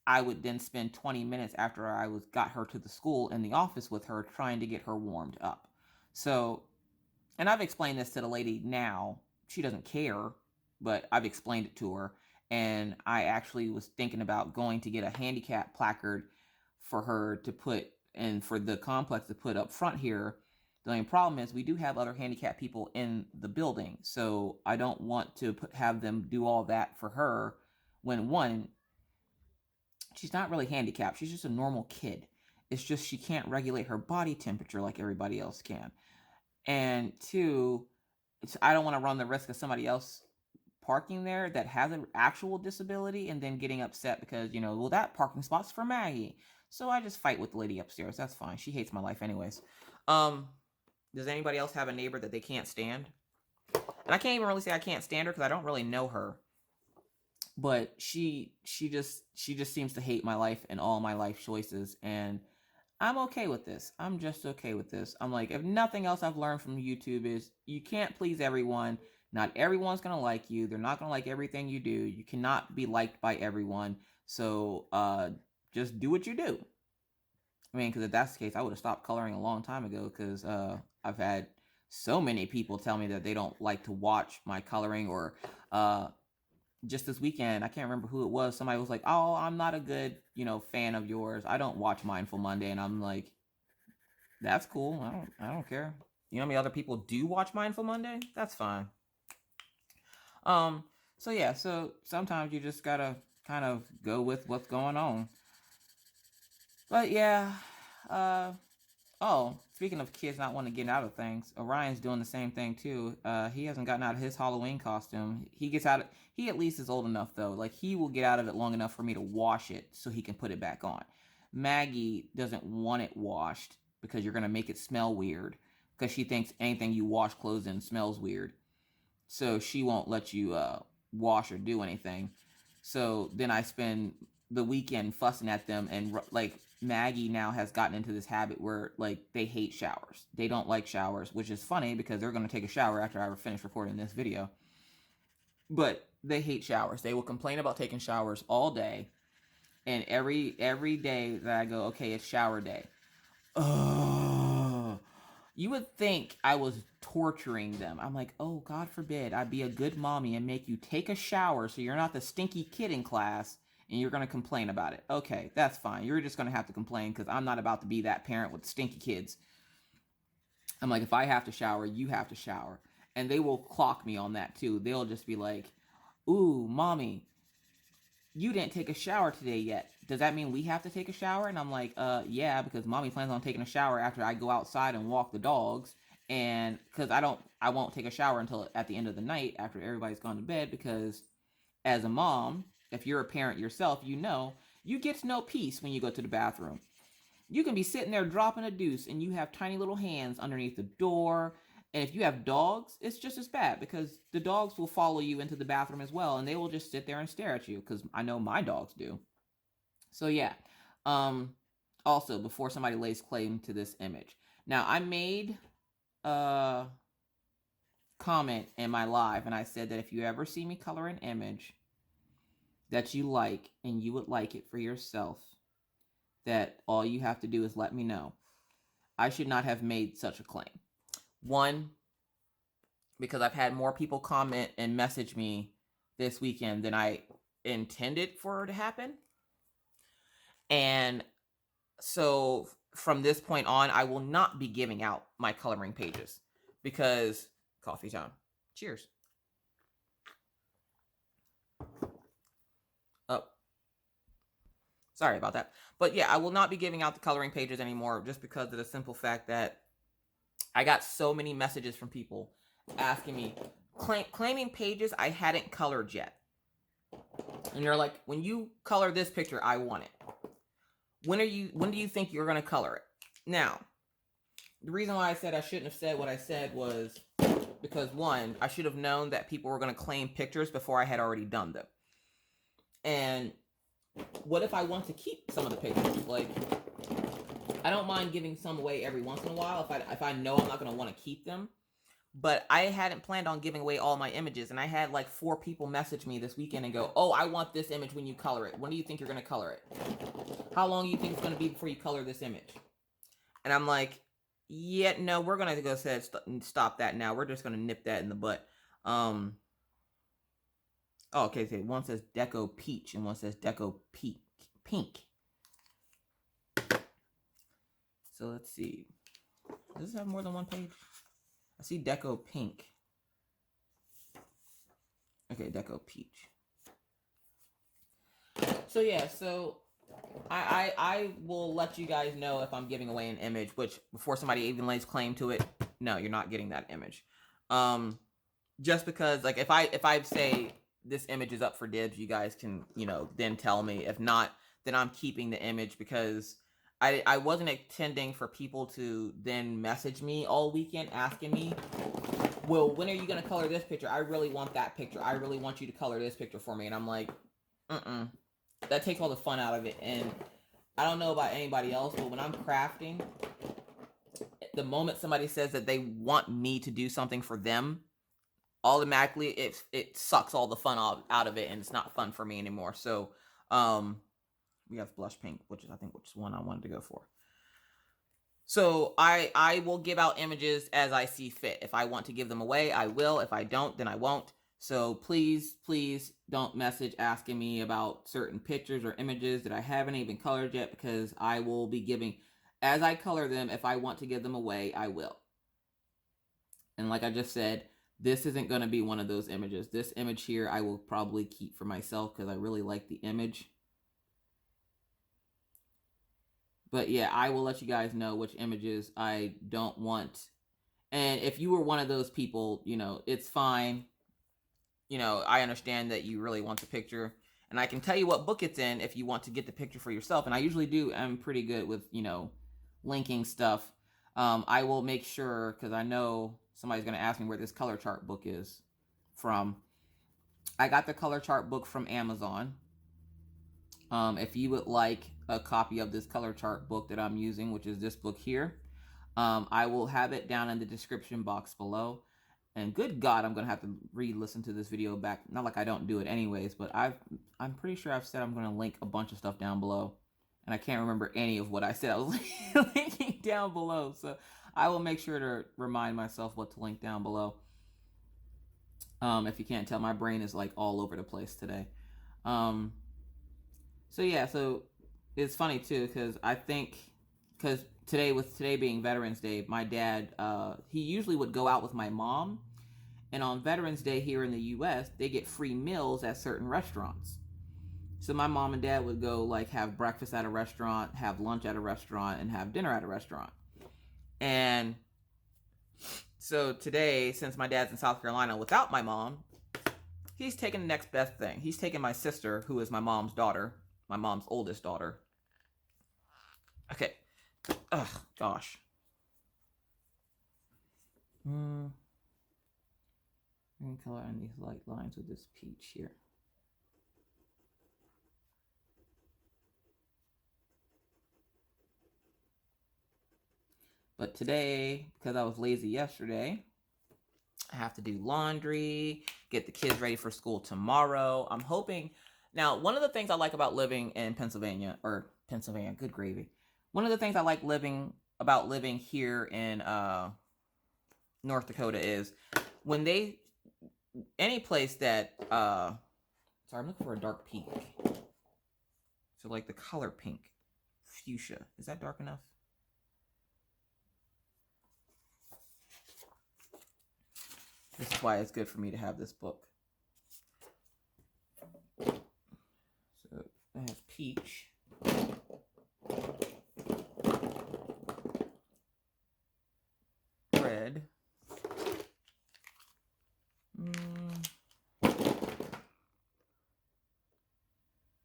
S1: I would then spend 20 minutes after I got her to the school in the office with her, trying to get her warmed up. So, and I've explained this to the lady now. She doesn't care, but I've explained it to her. And I actually was thinking about going to get a handicap placard for her to put, and for the complex to put up front here. The only problem is we do have other handicapped people in the building. So I don't want to have them do all that for her when, one, she's not really handicapped. She's just a normal kid. It's just she can't regulate her body temperature like everybody else can. And 2, I don't want to run the risk of somebody else parking there that has an actual disability and then getting upset because, well, that parking spot's for Maggie. So I just fight with the lady upstairs. That's fine. She hates my life anyways. Does anybody else have a neighbor that they can't stand? And I can't even really say I can't stand her because I don't really know her. But she just seems to hate my life and all my life choices, and I'm okay with this. I'm just okay with this. I'm like, if nothing else I've learned from YouTube is you can't please everyone. Not everyone's going to like you. They're not going to like everything you do. You cannot be liked by everyone. So just do what you do. I mean, because if that's the case, I would have stopped coloring a long time ago, because I've had so many people tell me that they don't like to watch my coloring, or just this weekend, I can't remember who it was. Somebody was like, "Oh, I'm not a good, fan of yours. I don't watch Mindful Monday." And I'm like, "That's cool. I don't care. You know how many other people do watch Mindful Monday? That's fine." So yeah, so sometimes you just gotta kind of go with what's going on. But yeah, oh, speaking of kids not wanting to get out of things, Orion's doing the same thing too. He hasn't gotten out of his Halloween costume. He at least is old enough though. Like, he will get out of it long enough for me to wash it so he can put it back on. Maggie doesn't want it washed because you're gonna make it smell weird, because she thinks anything you wash clothes in smells weird. So she won't let you wash or do anything. So then I spend the weekend fussing at them, and like, Maggie now has gotten into this habit where, like, they hate showers. They don't like showers, which is funny because they're going to take a shower after I finish recording this video. But they hate showers. They will complain about taking showers all day, and every day that I go, okay, it's shower day. You would think I was torturing them. I'm like, oh, God forbid I'd be a good mommy and make you take a shower so you're not the stinky kid in class and you're going to complain about it. Okay, that's fine. You're just going to have to complain because I'm not about to be that parent with stinky kids. I'm like, if I have to shower, you have to shower. And they will clock me on that too. They'll just be like, ooh, mommy, you didn't take a shower today yet. Does that mean we have to take a shower? And I'm like, yeah, because mommy plans on taking a shower after I go outside and walk the dogs. And because I won't take a shower until at the end of the night after everybody's gone to bed, because as a mom, if you're a parent yourself, you get no peace when you go to the bathroom. You can be sitting there dropping a deuce and you have tiny little hands underneath the door. And if you have dogs, it's just as bad, because the dogs will follow you into the bathroom as well, and they will just sit there and stare at you, because I know my dogs do. So yeah. Also, before somebody lays claim to this image. Now, I made a comment in my live, and I said that if you ever see me color an image that you like and you would like it for yourself, that all you have to do is let me know. I should not have made such a claim. One, because I've had more people comment and message me this weekend than I intended for it to happen. And so from this point on, I will not be giving out my coloring pages, because coffee time. Cheers. Oh, sorry about that. But yeah, I will not be giving out the coloring pages anymore, just because of the simple fact that I got so many messages from people asking me, claiming pages I hadn't colored yet. And they're like, when you color this picture, I want it. When do you think you're going to color it? Now, the reason why I said I shouldn't have said what I said was because, one, I should have known that people were going to claim pictures before I had already done them. And what if I want to keep some of the pictures? Like, I don't mind giving some away every once in a while if I know I'm not going to want to keep them. But I hadn't planned on giving away all my images, and I had like 4 people message me this weekend and go, oh, I want this image when you color it. When do you think you're going to color it? How long do you think it's going to be before you color this image? And I'm like, yeah, no, we're going to go ahead and stop that now. We're just going to nip that in the butt. Oh, okay, so one says Deco Peach and one says Deco Pink. So let's see. Does this have more than one page? I see Deco Pink. Okay, Deco Peach. So yeah, so I will let you guys know if I'm giving away an image, which before somebody even lays claim to it, no, you're not getting that image. Just because, like, if I say this image is up for dibs, you guys can, then tell me. If not, then I'm keeping the image, because I wasn't intending for people to then message me all weekend asking me well, when are you going to color this picture? I really want that picture. I really want you to color this picture for me. And I'm like, that takes all the fun out of it. And I don't know about anybody else, but when I'm crafting, the moment somebody says that they want me to do something for them, automatically it sucks all the fun out of it, and it's not fun for me anymore. So we have blush pink, which is one I wanted to go for. So I will give out images as I see fit. If I want to give them away, I will. If I don't, then I won't. So please don't message asking me about certain pictures or images that I haven't even colored yet, because I will be giving, as I color them, if I want to give them away, I will. And like I just said, this isn't going to be one of those images. This image here I will probably keep for myself because I really like the image. But yeah, I will let you guys know which images I don't want. And if you were one of those people, you know, it's fine. You know, I understand that you really want the picture. And I can tell you what book it's in if you want to get the picture for yourself. And I usually do. I'm pretty good with, you know, linking stuff. I will make sure, because I know somebody's going to ask me where this color chart book is from. I got the color chart book from Amazon. If you would like a copy of this color chart book that I'm using, which is this book here, I will have it down in the description box below. And good God, I'm going to have to re-listen to this video back. Not like I don't do it anyways, but I'm pretty sure I've said I'm going to link a bunch of stuff down below. And I can't remember any of what I said I was linking down below. So I will make sure to remind myself what to link down below. If you can't tell, my brain is like all over the place today. So yeah, so it's funny too, because I think, because today being Veterans Day, my dad, he usually would go out with my mom, and on Veterans Day here in the US, they get free meals at certain restaurants. So my mom and dad would go like have breakfast at a restaurant, have lunch at a restaurant, and have dinner at a restaurant. And so today, since my dad's in South Carolina without my mom, he's taking the next best thing. He's taking my sister, who is my mom's daughter, my mom's oldest daughter. Okay. Ugh, gosh. Green color on these light lines with this peach here. But today, because I was lazy yesterday, I have to do laundry, get the kids ready for school tomorrow. I'm hoping. Now, one of the things I like about living in Pennsylvania, good gravy. One of the things I like about living here in North Dakota is when any place that, sorry, I'm looking for a dark pink. So like the color pink, fuchsia. Is that dark enough? This is why it's good for me to have this book. So I have peach. Red.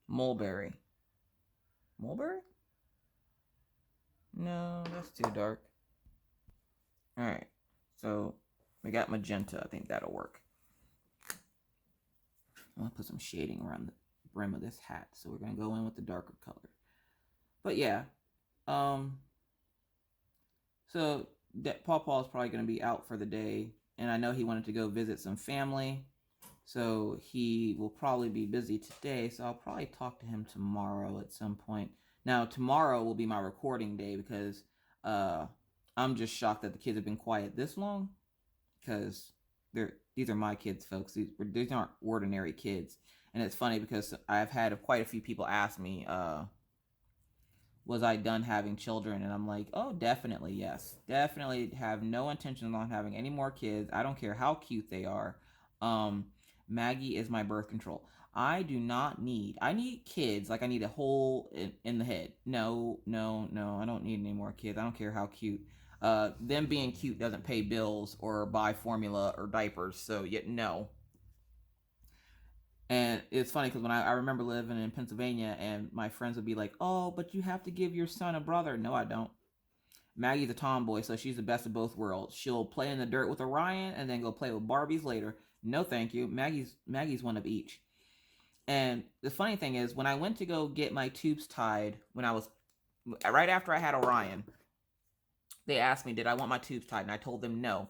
S1: Mulberry. Mulberry? No, that's too dark. Alright, so we got magenta. I think that'll work. I'm going to put some shading around the brim of this hat. So we're going to go in with the darker color. But yeah. So Paw is probably going to be out for the day. And I know he wanted to go visit some family. So he will probably be busy today. So I'll probably talk to him tomorrow at some point. Now, tomorrow will be my recording day because I'm just shocked that the kids have been quiet this long. Because these are my kids, folks. These aren't ordinary kids. And it's funny because I've had quite a few people ask me, was I done having children? And I'm like, oh, definitely, yes. Definitely have no intention on having any more kids. I don't care how cute they are. Maggie is my birth control. I need kids like I need a hole in the head. No, I don't need any more kids. I don't care how cute. Them being cute doesn't pay bills or buy formula or diapers, so yet no. And it's funny because when I remember living in Pennsylvania and my friends would be like, oh, but you have to give your son a brother. No, I don't. Maggie's a tomboy, so she's the best of both worlds. She'll play in the dirt with Orion and then go play with Barbies later. No, thank you. Maggie's one of each. And the funny thing is, when I went to go get my tubes tied, when I was right after I had Orion, they asked me, did I want my tubes tied? And I told them no.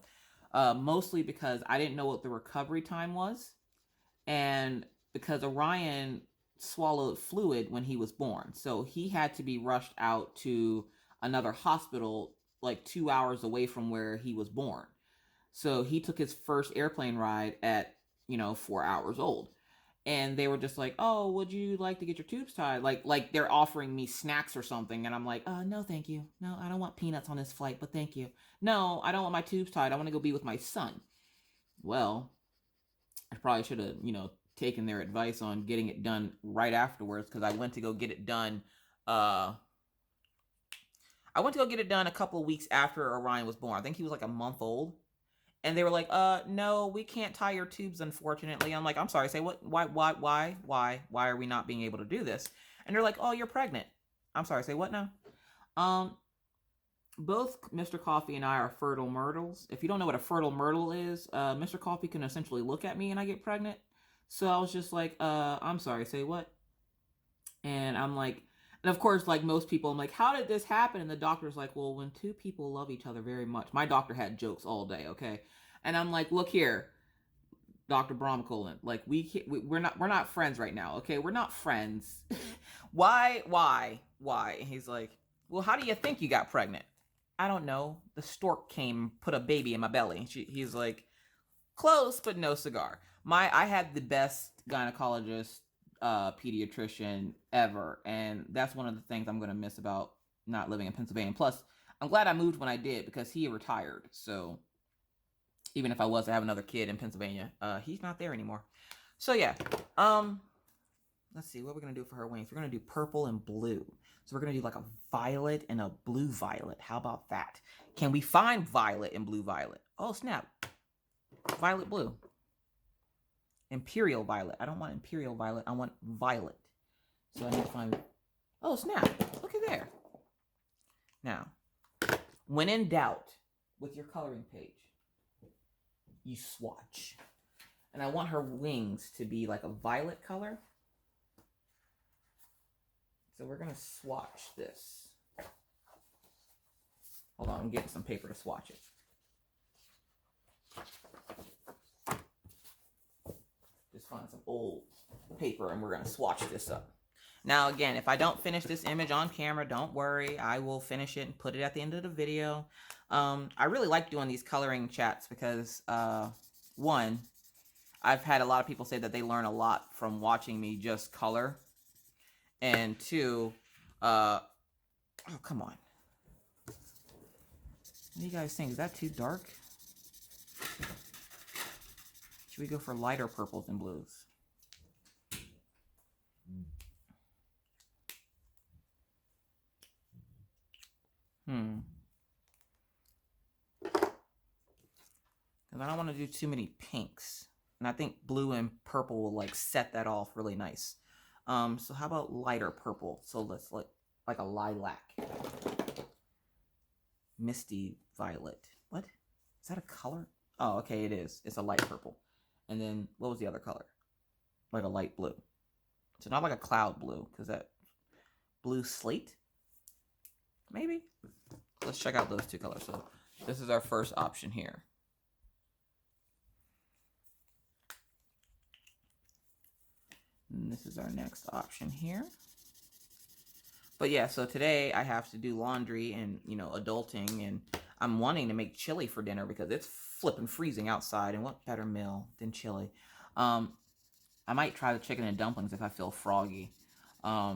S1: Mostly because I didn't know what the recovery time was. And because Orion swallowed fluid when he was born. So he had to be rushed out to another hospital like 2 hours away from where he was born. So he took his first airplane ride at, 4 hours old. And they were just like, oh, would you like to get your tubes tied? Like they're offering me snacks or something. And I'm like, no, thank you. No, I don't want peanuts on this flight, but thank you. No, I don't want my tubes tied. I want to go be with my son. Well, I probably should have, taken their advice on getting it done right afterwards, because I went to go get it done. I went to go get it done a couple of weeks after Orion was born. I think he was like a month old. And they were like, no, we can't tie your tubes, unfortunately. I'm like, I'm sorry, say what? Why are we not being able to do this? And they're like, oh, you're pregnant. I'm sorry, say what now? Both Mr. Coffee and I are fertile myrtles. If you don't know what a fertile myrtle is, Mr. Coffee can essentially look at me and I get pregnant. So I was just like, I'm sorry, say what? And I'm like, and of course, like most people, I'm like, how did this happen? And the doctor's like, well, when two people love each other very much. My doctor had jokes all day, okay? And I'm like, look here, Dr. Bromcolin, like we're not friends right now, okay? We're not friends. Why? And he's like, well, how do you think you got pregnant? I don't know. The stork came, put a baby in my belly. He's like, close, but no cigar. I had the best gynecologist, pediatrician ever, and that's one of the things I'm going to miss about not living in Pennsylvania. Plus, I'm glad I moved when I did, because he retired. So even if I was to have another kid in Pennsylvania, he's not there anymore. So yeah, let's see what we're going to do for her wings. We're going to do purple and blue. So we're going to do like a violet and a blue violet. How about that? Can we find violet and blue violet? Oh snap, violet blue. Imperial violet. I don't want imperial violet. I want violet. So I need to find... Oh, snap. Look at there. Now, when in doubt with your coloring page, you swatch. And I want her wings to be like a violet color. So we're going to swatch this. Hold on, I'm getting some paper to swatch it. Just find some old paper and we're going to swatch this up. Now, again, if I don't finish this image on camera, don't worry. I will finish it and put it at the end of the video. I really like doing these coloring chats because, one, I've had a lot of people say that they learn a lot from watching me just color. And two, oh, come on. What do you guys think? Is that too dark? Should we go for lighter purples and blues? Because I don't want to do too many pinks. And I think blue and purple will like set that off really nice. So how about lighter purple? So let's like a lilac. Misty violet. What? Is that a color? Oh, okay, it is. It's a light purple. And then, what was the other color? Like a light blue. So not like a cloud blue, because that blue slate? Maybe? Let's check out those two colors. So this is our first option here. And this is our next option here. But yeah, so today I have to do laundry and, adulting, and I'm wanting to make chili for dinner because it's flipping freezing outside, and what better meal than chili? I might try the chicken and dumplings if I feel froggy. I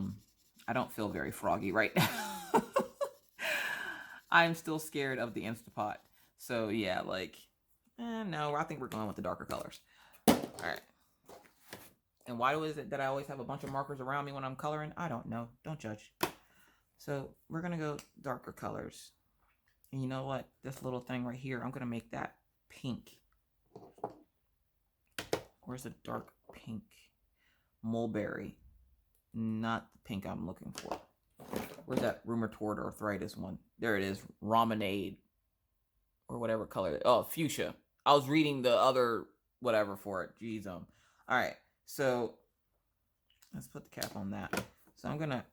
S1: don't feel very froggy right now. I'm still scared of the Instapot. So yeah, no, I think we're going with the darker colors. All right. And why is it that I always have a bunch of markers around me when I'm coloring? I don't know. Don't judge. So we're going to go darker colors. And you know what? This little thing right here, I'm going to make that pink. Where's the dark pink? Mulberry. Not the pink I'm looking for. Where's that rheumatoid arthritis one? There it is. Ramenade. Or whatever color. Oh, fuchsia. I was reading the other whatever for it. Jeez. All right. So let's put the cap on that. So I'm gonna,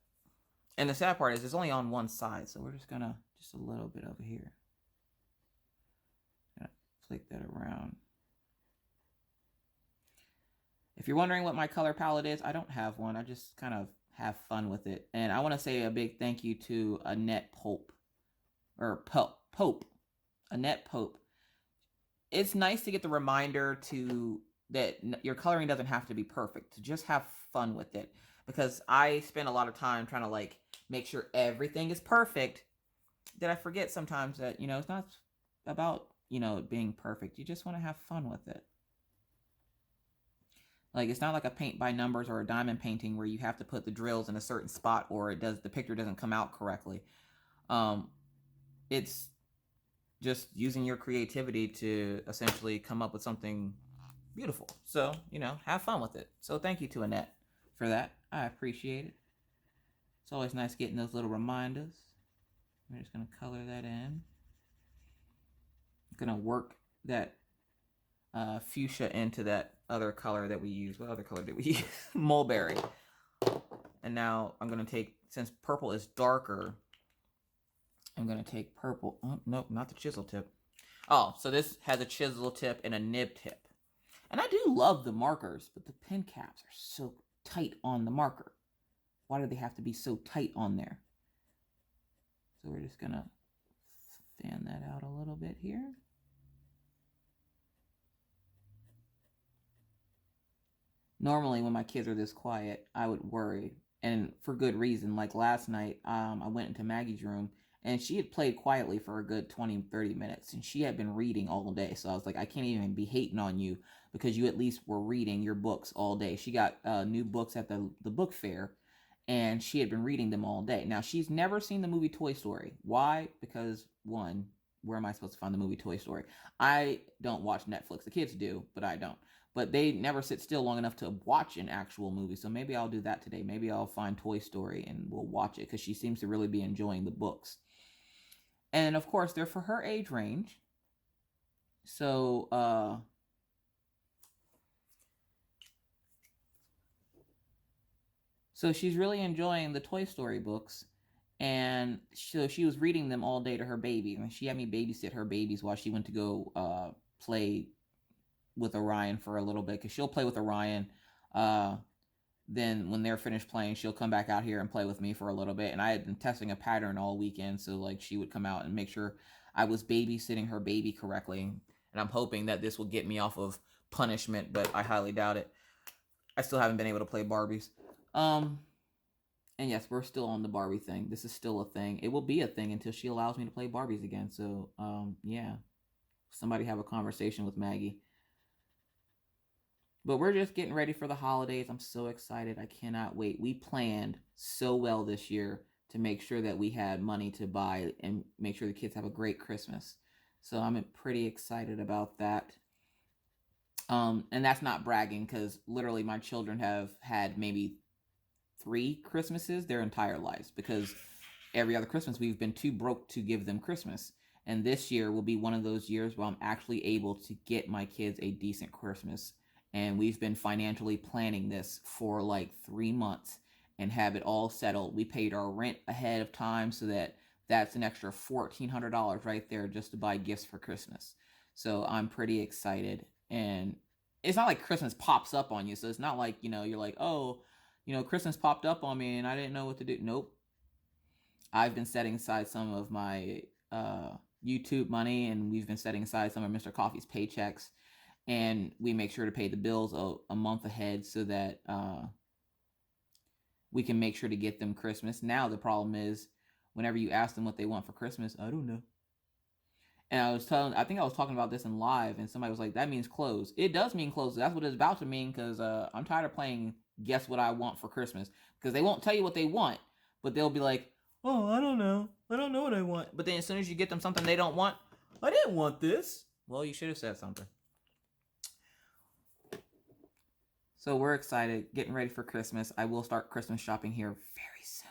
S1: and the sad part is it's only on one side, so we're just gonna just a little bit over here. Gonna flick that around. If you're wondering what my color palette is, I don't have one. I just kind of have fun with it. And I want to say a big thank you to Annette Pope. Annette Pope. It's nice to get the reminder that your coloring doesn't have to be perfect. To just have fun with it. Because I spend a lot of time trying to like make sure everything is perfect. That I forget sometimes that, it's not about, it being perfect. You just want to have fun with it. Like, it's not like a paint by numbers or a diamond painting where you have to put the drills in a certain spot or the picture doesn't come out correctly. It's just using your creativity to essentially come up with something beautiful. So, have fun with it. So thank you to Annette for that. I appreciate it. It's always nice getting those little reminders. I'm just going to color that in. I'm going to work that fuchsia into that other color that we use. What other color did we use? Mulberry. And now I'm going to take, since purple is darker, I'm going to take purple. Oh, nope, not the chisel tip. Oh, so this has a chisel tip and a nib tip. And I do love the markers, but the pen caps are so tight on the marker. Why do they have to be so tight on there? So we're just going to fan that out a little bit here. Normally, when my kids are this quiet, I would worry, and for good reason. Like last night, I went into Maggie's room, and she had played quietly for a good 20, 30 minutes, and she had been reading all day. So I was like, I can't even be hating on you because you at least were reading your books all day. She got new books at the book fair, and she had been reading them all day. Now, she's never seen the movie Toy Story. Why? Because, one, where am I supposed to find the movie Toy Story? I don't watch Netflix. The kids do, but I don't. But they never sit still long enough to watch an actual movie. So maybe I'll do that today. Maybe I'll find Toy Story and we'll watch it because she seems to really be enjoying the books. And of course, they're for her age range. So, so she's really enjoying the Toy Story books. And so she was reading them all day to her baby. And she had me babysit her babies while she went to go play with Orion for a little bit, because she'll play with Orion. Then when they're finished playing, she'll come back out here and play with me for a little bit. And I had been testing a pattern all weekend, so like she would come out and make sure I was babysitting her baby correctly. And I'm hoping that this will get me off of punishment, but I highly doubt it. I still haven't been able to play Barbies. And yes, we're still on the Barbie thing. This is still a thing. It will be a thing until she allows me to play Barbies again. So, yeah. Somebody have a conversation with Maggie. But we're just getting ready for the holidays. I'm so excited. I cannot wait. We planned so well this year to make sure that we had money to buy and make sure the kids have a great Christmas. So I'm pretty excited about that. And that's not bragging, because literally my children have had maybe 3 Christmases their entire lives, because every other Christmas we've been too broke to give them Christmas. And this year will be one of those years where I'm actually able to get my kids a decent Christmas. And we've been financially planning this for like 3 months and have it all settled. We paid our rent ahead of time, so that's an extra $1,400 right there just to buy gifts for Christmas. So I'm pretty excited. And it's not like Christmas pops up on you. So it's not like, you're like, oh, Christmas popped up on me and I didn't know what to do. Nope. I've been setting aside some of my YouTube money, and we've been setting aside some of Mr. Coffee's paychecks. And we make sure to pay the bills a month ahead so that we can make sure to get them Christmas. Now the problem is, whenever you ask them what they want for Christmas, I don't know. And I think I was talking about this in live, and somebody was like, that means clothes. It does mean clothes. That's what it's about to mean, because I'm tired of playing guess what I want for Christmas. Because they won't tell you what they want, but they'll be like, oh, I don't know. I don't know what I want. But then as soon as you get them something they don't want, I didn't want this. Well, you should have said something. So we're excited, getting ready for Christmas. I will start Christmas shopping here very soon.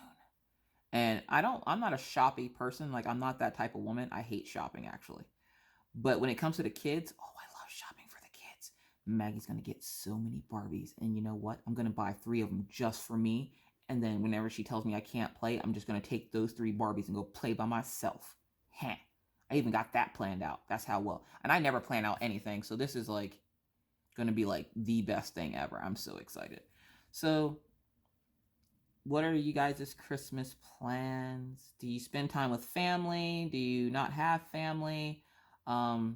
S1: And I'm not a shoppy person. Like, I'm not that type of woman. I hate shopping, actually. But when it comes to the kids, oh, I love shopping for the kids. Maggie's going to get so many Barbies. And you know what? I'm going to buy 3 of them just for me. And then whenever she tells me I can't play, I'm just going to take those 3 Barbies and go play by myself. Heh. I even got that planned out. That's how well. And I never plan out anything. So this is like going to be like the best thing ever. I'm so excited. So what are you guys' Christmas plans? Do you spend time with family? Do you not have family? Write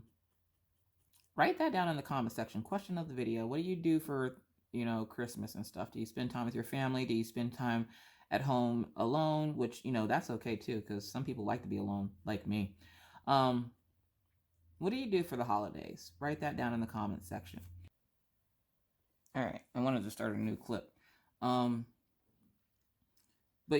S1: that down in the comment section. Question of the video. What do you do for, Christmas and stuff? Do you spend time with your family? Do you spend time at home alone? Which, that's okay too, because some people like to be alone, like me. What do you do for the holidays? Write that down in the comment section. All right, I wanted to start a new clip. But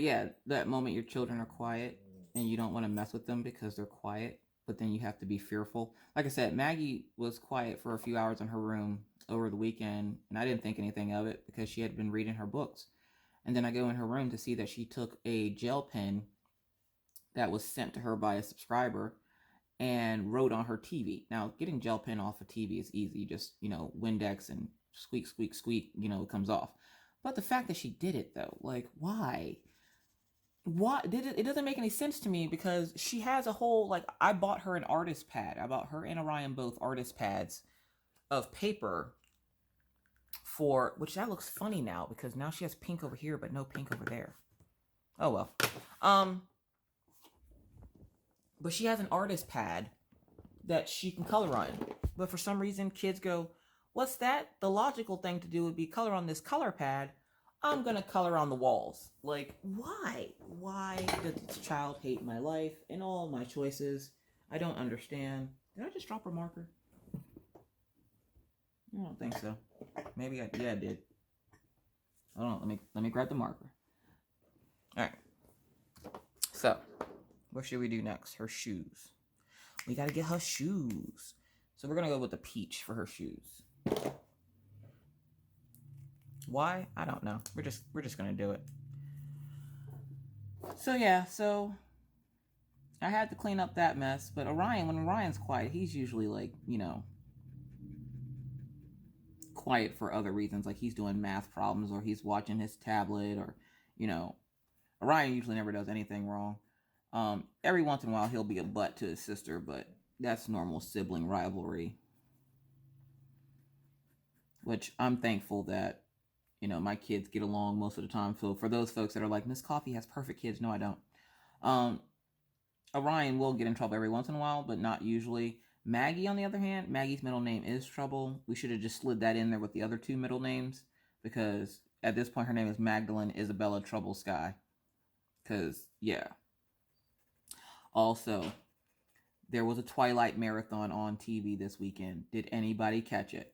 S1: yeah, that moment your children are quiet and you don't want to mess with them because they're quiet, but then you have to be fearful. Like I said, Maggie was quiet for a few hours in her room over the weekend, and I didn't think anything of it because she had been reading her books. And then I go in her room to see that she took a gel pen that was sent to her by a subscriber and wrote on her TV. Now, getting gel pen off a TV is easy. You just, Windex and squeak, squeak, squeak, it comes off. But the fact that she did it, though, like, why? It doesn't make any sense to me, because she has a whole, like, I bought her an artist pad. I bought her and Orion both artist pads of paper for, which that looks funny now because now she has pink over here but no pink over there. Oh well. But she has an artist pad that she can color on. But for some reason kids go, what's that? The logical thing to do would be color on this color pad. I'm going to color on the walls. Like, why? Why does this child hate my life and all my choices? I don't understand. Did I just drop a marker? I don't think so. Maybe I did. Hold on, let me grab the marker. All right. So, what should we do next? Her shoes. We got to get her shoes. So we're going to go with the peach for her shoes. Why? I don't know. We're just gonna do it. So yeah, I had to clean up that mess. But Orion, when Orion's quiet, he's usually like, quiet for other reasons. Like he's doing math problems or he's watching his tablet or, Orion usually never does anything wrong. Every once in a while he'll be a butt to his sister, but that's normal sibling rivalry. Which I'm thankful that my kids get along most of the time. So for those folks that are like, Miss Coffee has perfect kids, no, I don't. Orion will get in trouble every once in a while, but not usually. Maggie, on the other hand, Maggie's middle name is Trouble. We should have just slid that in there with the other 2 middle names, because at this point her name is Magdalene Isabella Trouble Sky. Because, yeah. Also, there was a Twilight marathon on TV this weekend. Did anybody catch it?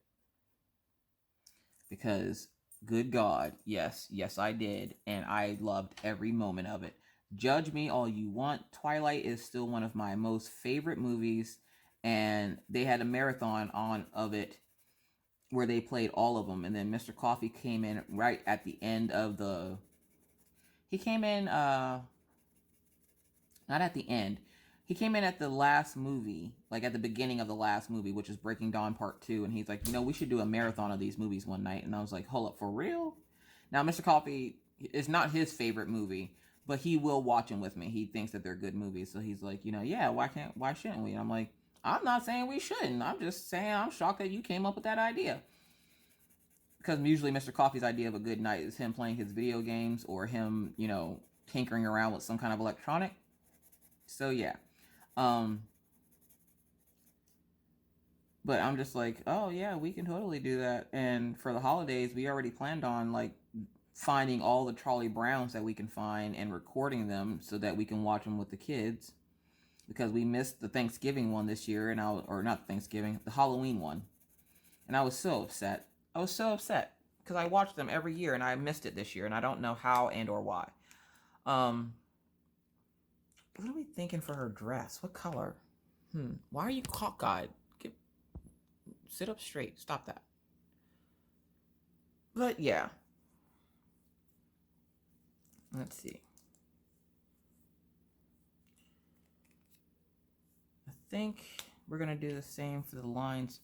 S1: Because good God, yes, I did, and I loved every moment of it. Judge me all you want. Twilight is still one of my most favorite movies, and they had a marathon on of it where they played all of them, and then Mr. Coffee came in right at the end of the... He came in, not at the end. He came in at the last movie, like at the beginning of the last movie, which is Breaking Dawn Part 2. And he's like, we should do a marathon of these movies one night. And I was like, hold up, for real? Now, Mr. Coffee is not his favorite movie, but he will watch them with me. He thinks that they're good movies. So he's like, yeah, why shouldn't we? And I'm like, I'm not saying we shouldn't. I'm just saying I'm shocked that you came up with that idea. Because usually Mr. Coffee's idea of a good night is him playing his video games or him, tinkering around with some kind of electronic. So yeah. But I'm just like, oh yeah, we can totally do that. And for the holidays, we already planned on like finding all the Charlie Browns that we can find and recording them so that we can watch them with the kids, because we missed the Thanksgiving one this year, and or not Thanksgiving, the Halloween one, and I was so upset. Because I watch them every year and I missed it this year, and I don't know how and or why. What are we thinking for her dress? What color? Why are you cockeyed? Sit up straight. Stop that. But yeah. Let's see. think we're going to do the same for the lines.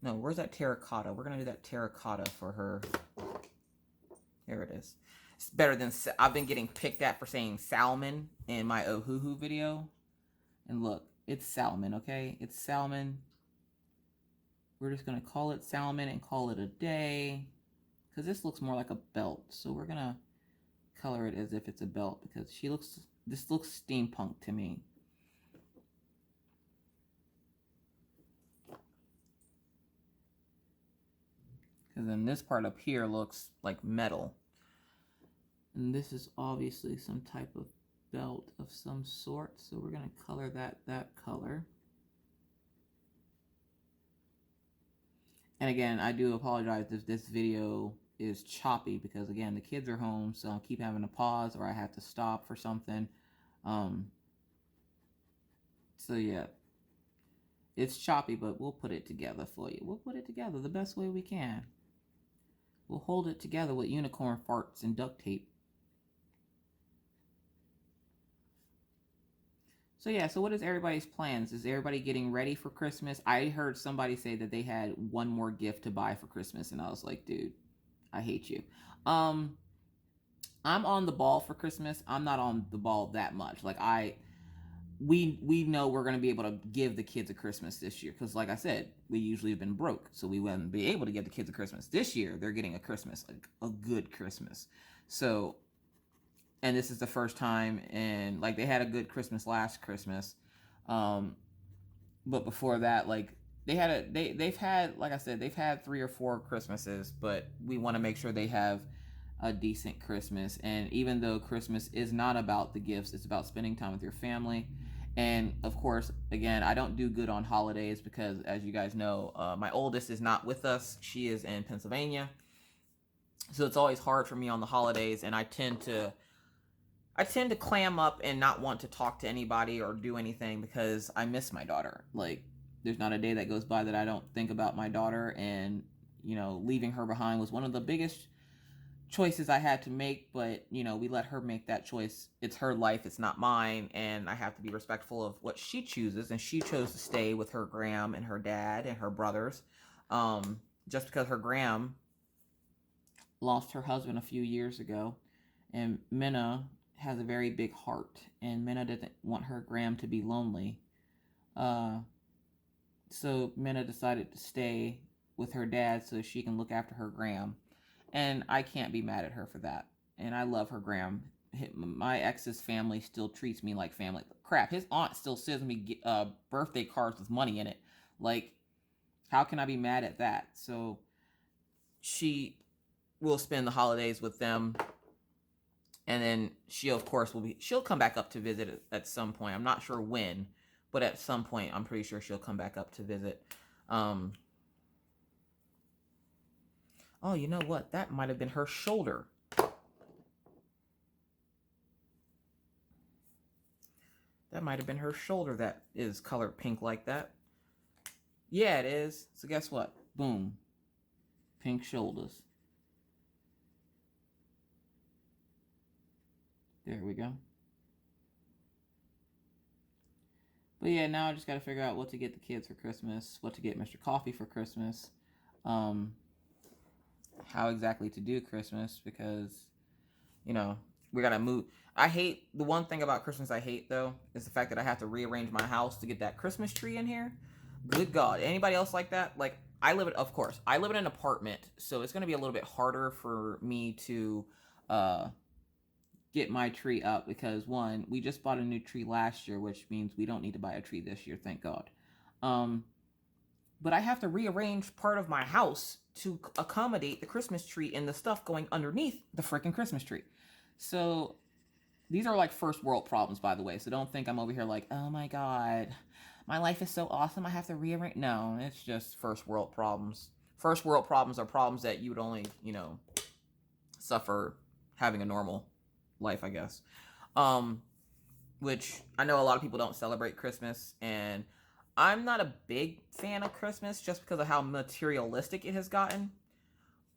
S1: No, where's that terracotta? We're going to do that terracotta for her. Here it is. It's better than, I've been getting picked at for saying salmon in my Ohuhu video. And look, it's salmon, okay? It's salmon. We're just going to call it salmon and call it a day. Because this looks more like a belt. So we're going to color it as if it's a belt. Because this looks steampunk to me. Because then this part up here looks like metal. And this is obviously some type of belt of some sort. So we're going to color that color. And again, I do apologize if this video is choppy because again, the kids are home, so I'll keep having to pause or I have to stop for something. So yeah, it's choppy, but we'll put it together for you. We'll put it together the best way we can. We'll hold it together with unicorn farts and duct tape. So yeah, so what is everybody's plans? Is everybody getting ready for Christmas? I heard somebody say that they had one more gift to buy for Christmas, and I was like, dude, I hate you. I'm on the ball for Christmas. I'm not on the ball that much. Like we know we're going to be able to give the kids a Christmas this year. Because like I said, we usually have been broke. So we wouldn't be able to give the kids a Christmas. This year, they're getting a Christmas, like a good Christmas. So, and this is the first time. And like they had a good Christmas last Christmas. But before that, like they've had, like I said, they've had 3 or 4 Christmases. But we want to make sure they have a decent Christmas. And even though Christmas is not about the gifts, it's about spending time with your family. And of course, again, I don't do good on holidays because, as you guys know, my oldest is not with us. She is in Pennsylvania. So it's always hard for me on the holidays, and I tend to clam up and not want to talk to anybody or do anything because I miss my daughter. Like, there's not a day that goes by that I don't think about my daughter, and, you know, leaving her behind was one of the biggest choices I had to make, but you know, we let her make that choice. It's her life, it's not mine, and I have to be respectful of what she chooses. And she chose to stay with her gram and her dad and her brothers, just because her gram lost her husband a few years ago, and Minna has a very big heart, and Minna doesn't want her gram to be lonely. So Minna decided to stay with her dad so she can look after her gram. And I can't be mad at her for that. And I love her gram. My ex's family still treats me like family. Crap, his aunt still sends me birthday cards with money in it. Like, how can I be mad at that? So she will spend the holidays with them. And then she, of course, she'll come back up to visit at some point. I'm not sure when, but at some point, I'm pretty sure she'll come back up to visit. Oh, you know what? That might have been her shoulder. That might have been her shoulder that is colored pink like that. Yeah, it is. So guess what? Boom. Pink shoulders. There we go. But yeah, now I just got to figure out what to get the kids for Christmas, what to get Mr. Coffee for Christmas. How exactly to do Christmas, because, you know, we gotta move. The one thing about Christmas I hate, though, is the fact that I have to rearrange my house to get that Christmas tree in here. Good God. Anybody else like that? Like, I live in an apartment, so it's gonna be a little bit harder for me to get my tree up, because one, we just bought a new tree last year, which means we don't need to buy a tree this year, thank God. But I have to rearrange part of my house to accommodate the Christmas tree and the stuff going underneath the freaking Christmas tree. So these are like first world problems, by the way. So don't think I'm over here like, oh my God, my life is so awesome, I have to rearrange. No, it's just first world problems. First world problems are problems that you would only, you know, suffer having a normal life, I guess. Which I know a lot of people don't celebrate Christmas, and I'm not a big fan of Christmas just because of how materialistic it has gotten.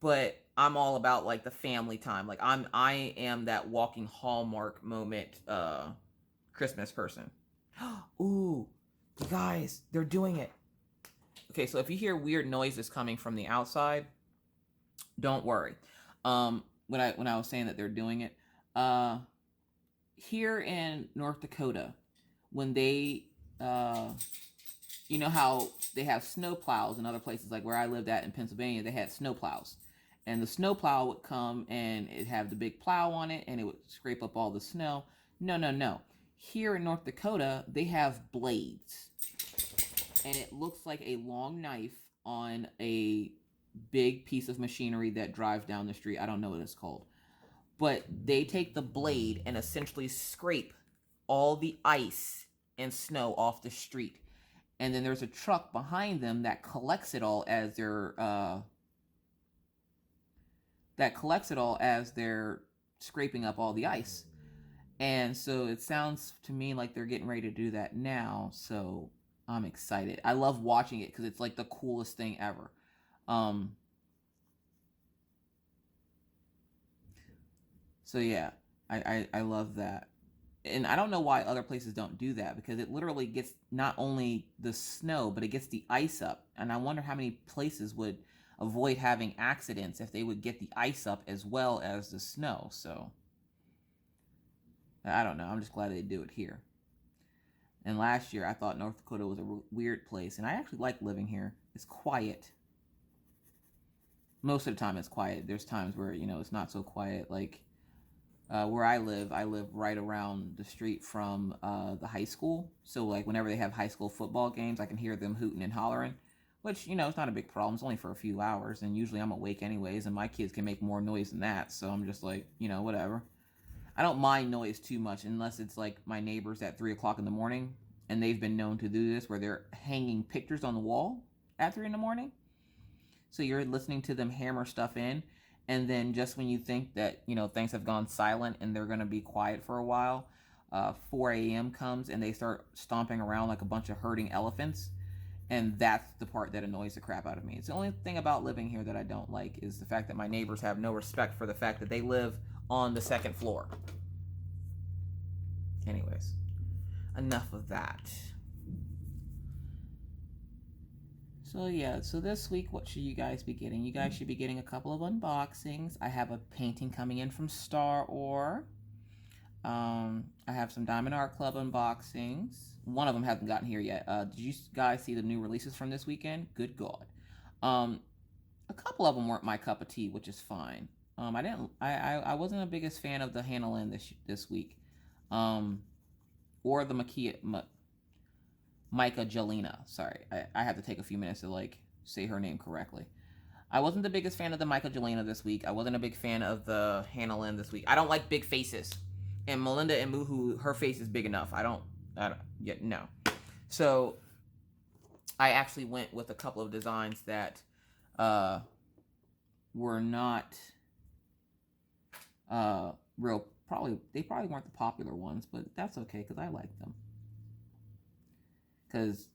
S1: But I'm all about like the family time. Like I am that walking Hallmark moment Christmas person. Ooh, you guys, they're doing it. Okay, so if you hear weird noises coming from the outside, don't worry. When I was saying that they're doing it, here in North Dakota, when they you know how they have snow plows in other places, like where I lived at in Pennsylvania, they had snow plows. And the snow plow would come and it'd have the big plow on it and it would scrape up all the snow. No, no, no. Here in North Dakota, they have blades. And it looks like a long knife on a big piece of machinery that drives down the street. I don't know what it's called. But they take the blade and essentially scrape all the ice and snow off the street. And then there's a truck behind them that collects it all as they're scraping up all the ice. And so it sounds to me like they're getting ready to do that now. So I'm excited. I love watching it because it's like the coolest thing ever. So yeah, I love that. And I don't know why other places don't do that, because it literally gets not only the snow, but it gets the ice up. And I wonder how many places would avoid having accidents if they would get the ice up as well as the snow. So I don't know. I'm just glad they do it here. And last year I thought North Dakota was a weird place, and I actually like living here. It's quiet. Most of the time it's quiet. There's times where, it's not so quiet. Like where I live right around the street from the high school. So like whenever they have high school football games, I can hear them hooting and hollering, which, it's not a big problem. It's only for a few hours, and usually I'm awake anyways, and my kids can make more noise than that. So I'm just like, whatever. I don't mind noise too much unless it's like my neighbors at 3 o'clock in the morning, and they've been known to do this where they're hanging pictures on the wall at 3 in the morning. So you're listening to them hammer stuff in. And then just when you think that, things have gone silent and they're going to be quiet for a while, 4 a.m. comes and they start stomping around like a bunch of herding elephants. And that's the part that annoys the crap out of me. It's the only thing about living here that I don't like is the fact that my neighbors have no respect for the fact that they live on the second floor. Anyways, enough of that. So yeah, so this week, what should you guys be getting? You guys should be getting a couple of unboxings. I have a painting coming in from Star Ore. I have some Diamond Art Club unboxings. One of them hasn't gotten here yet. Did you guys see the new releases from this weekend? Good God. A couple of them weren't my cup of tea, which is fine. I wasn't the biggest fan of the Hannah Lynn this week. Or the Micah Jelina. Sorry, I have to take a few minutes to say her name correctly. I wasn't the biggest fan of the Micah Jelina this week. I wasn't a big fan of the Hannah Lynn this week. I don't like big faces. And Melinda and Muhu, her face is big enough. I don't yet no. So I actually went with a couple of designs that were not they probably weren't the popular ones, but that's okay because I like them. Because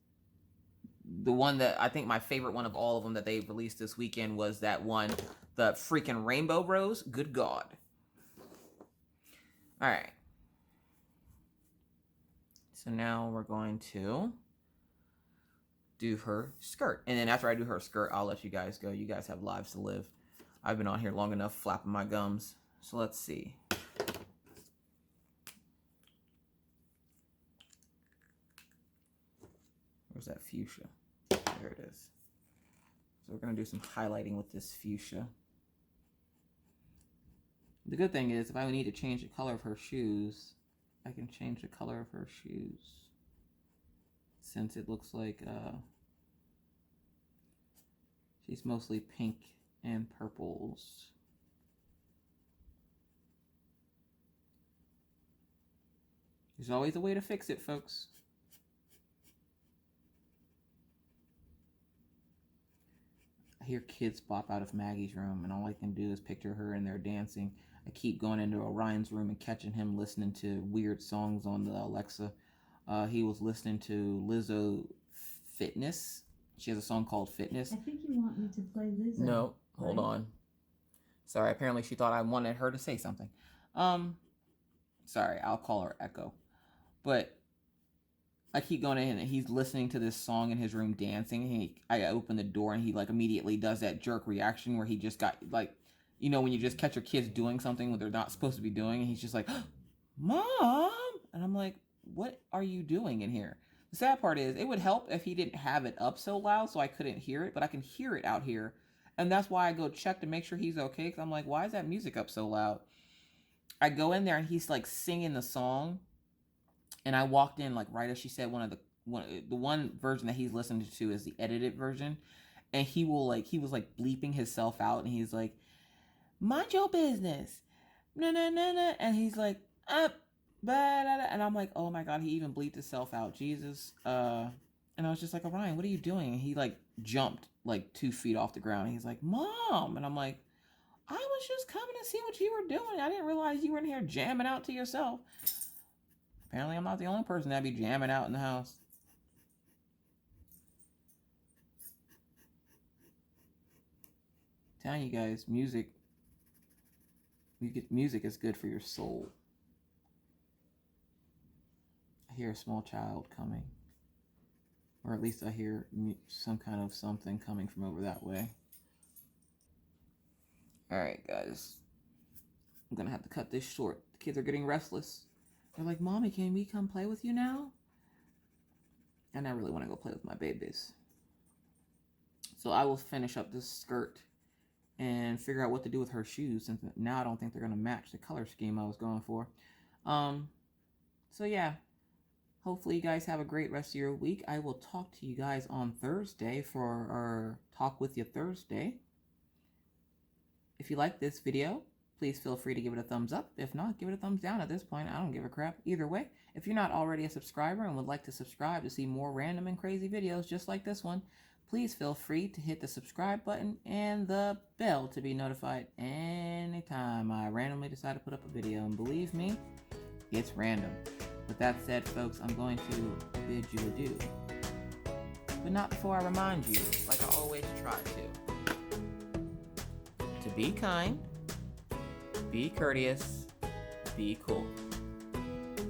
S1: the one that I think my favorite one of all of them that they released this weekend was that one, the freaking Rainbow Rose. Good God. All right. So now we're going to do her skirt. And then after I do her skirt, I'll let you guys go. You guys have lives to live. I've been on here long enough flapping my gums. So let's see. Where's that fuchsia? There it is. So we're going to do some highlighting with this fuchsia. The good thing is, if I need to change the color of her shoes, I can change the color of her shoes. Since it looks like she's mostly pink and purples. There's always a way to fix it, folks. I hear kids pop out of Maggie's room, and all I can do is picture her in there dancing. I keep going into Orion's room and catching him listening to weird songs on the Alexa. He was listening to Lizzo Fitness. She has a song called Fitness.
S2: I think you want me to play Lizzo.
S1: No, hold on. Sorry, apparently she thought I wanted her to say something. Sorry, I'll call her Echo. But I keep going in and he's listening to this song in his room dancing. I open the door and he like immediately does that jerk reaction where he just got like, you know, when you just catch your kids doing something that they're not supposed to be doing, and he's just like, Mom! And I'm like, what are you doing in here? The sad part is it would help if he didn't have it up so loud so I couldn't hear it, but I can hear it out here. And that's why I go check to make sure he's okay, because I'm like, why is that music up so loud? I go in there and he's like singing the song, and I walked in like right as she said the one version that he's listening to is the edited version, and he was like bleeping himself out, and he's like, mind your business, no, and he's like, up, and I'm like, oh my god, he even bleeped himself out, Jesus. And I was just like, Orion, what are you doing? And he like jumped like 2 feet off the ground, and he's like, Mom, and I'm like, I was just coming to see what you were doing. I didn't realize you were in here jamming out to yourself. Apparently, I'm not the only person that be jamming out in the house. I'm telling you guys, music is good for your soul. I hear a small child coming. Or at least I hear some kind of something coming from over that way. Alright, guys. I'm gonna have to cut this short. The kids are getting restless. They're like, Mommy, can we come play with you now? And I really want to go play with my babies. So I will finish up this skirt and figure out what to do with her shoes, since now I don't think they're going to match the color scheme I was going for. So yeah, hopefully you guys have a great rest of your week. I will talk to you guys on Thursday for our Talk With You Thursday. If you like this video, please feel free to give it a thumbs up. If not, give it a thumbs down at this point. I don't give a crap either way. If you're not already a subscriber and would like to subscribe to see more random and crazy videos just like this one, please feel free to hit the subscribe button and the bell to be notified anytime I randomly decide to put up a video. And believe me, it's random. With that said, folks, I'm going to bid you adieu. But not before I remind you, like I always try to be kind, be courteous, be cool.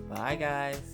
S1: Bye, guys.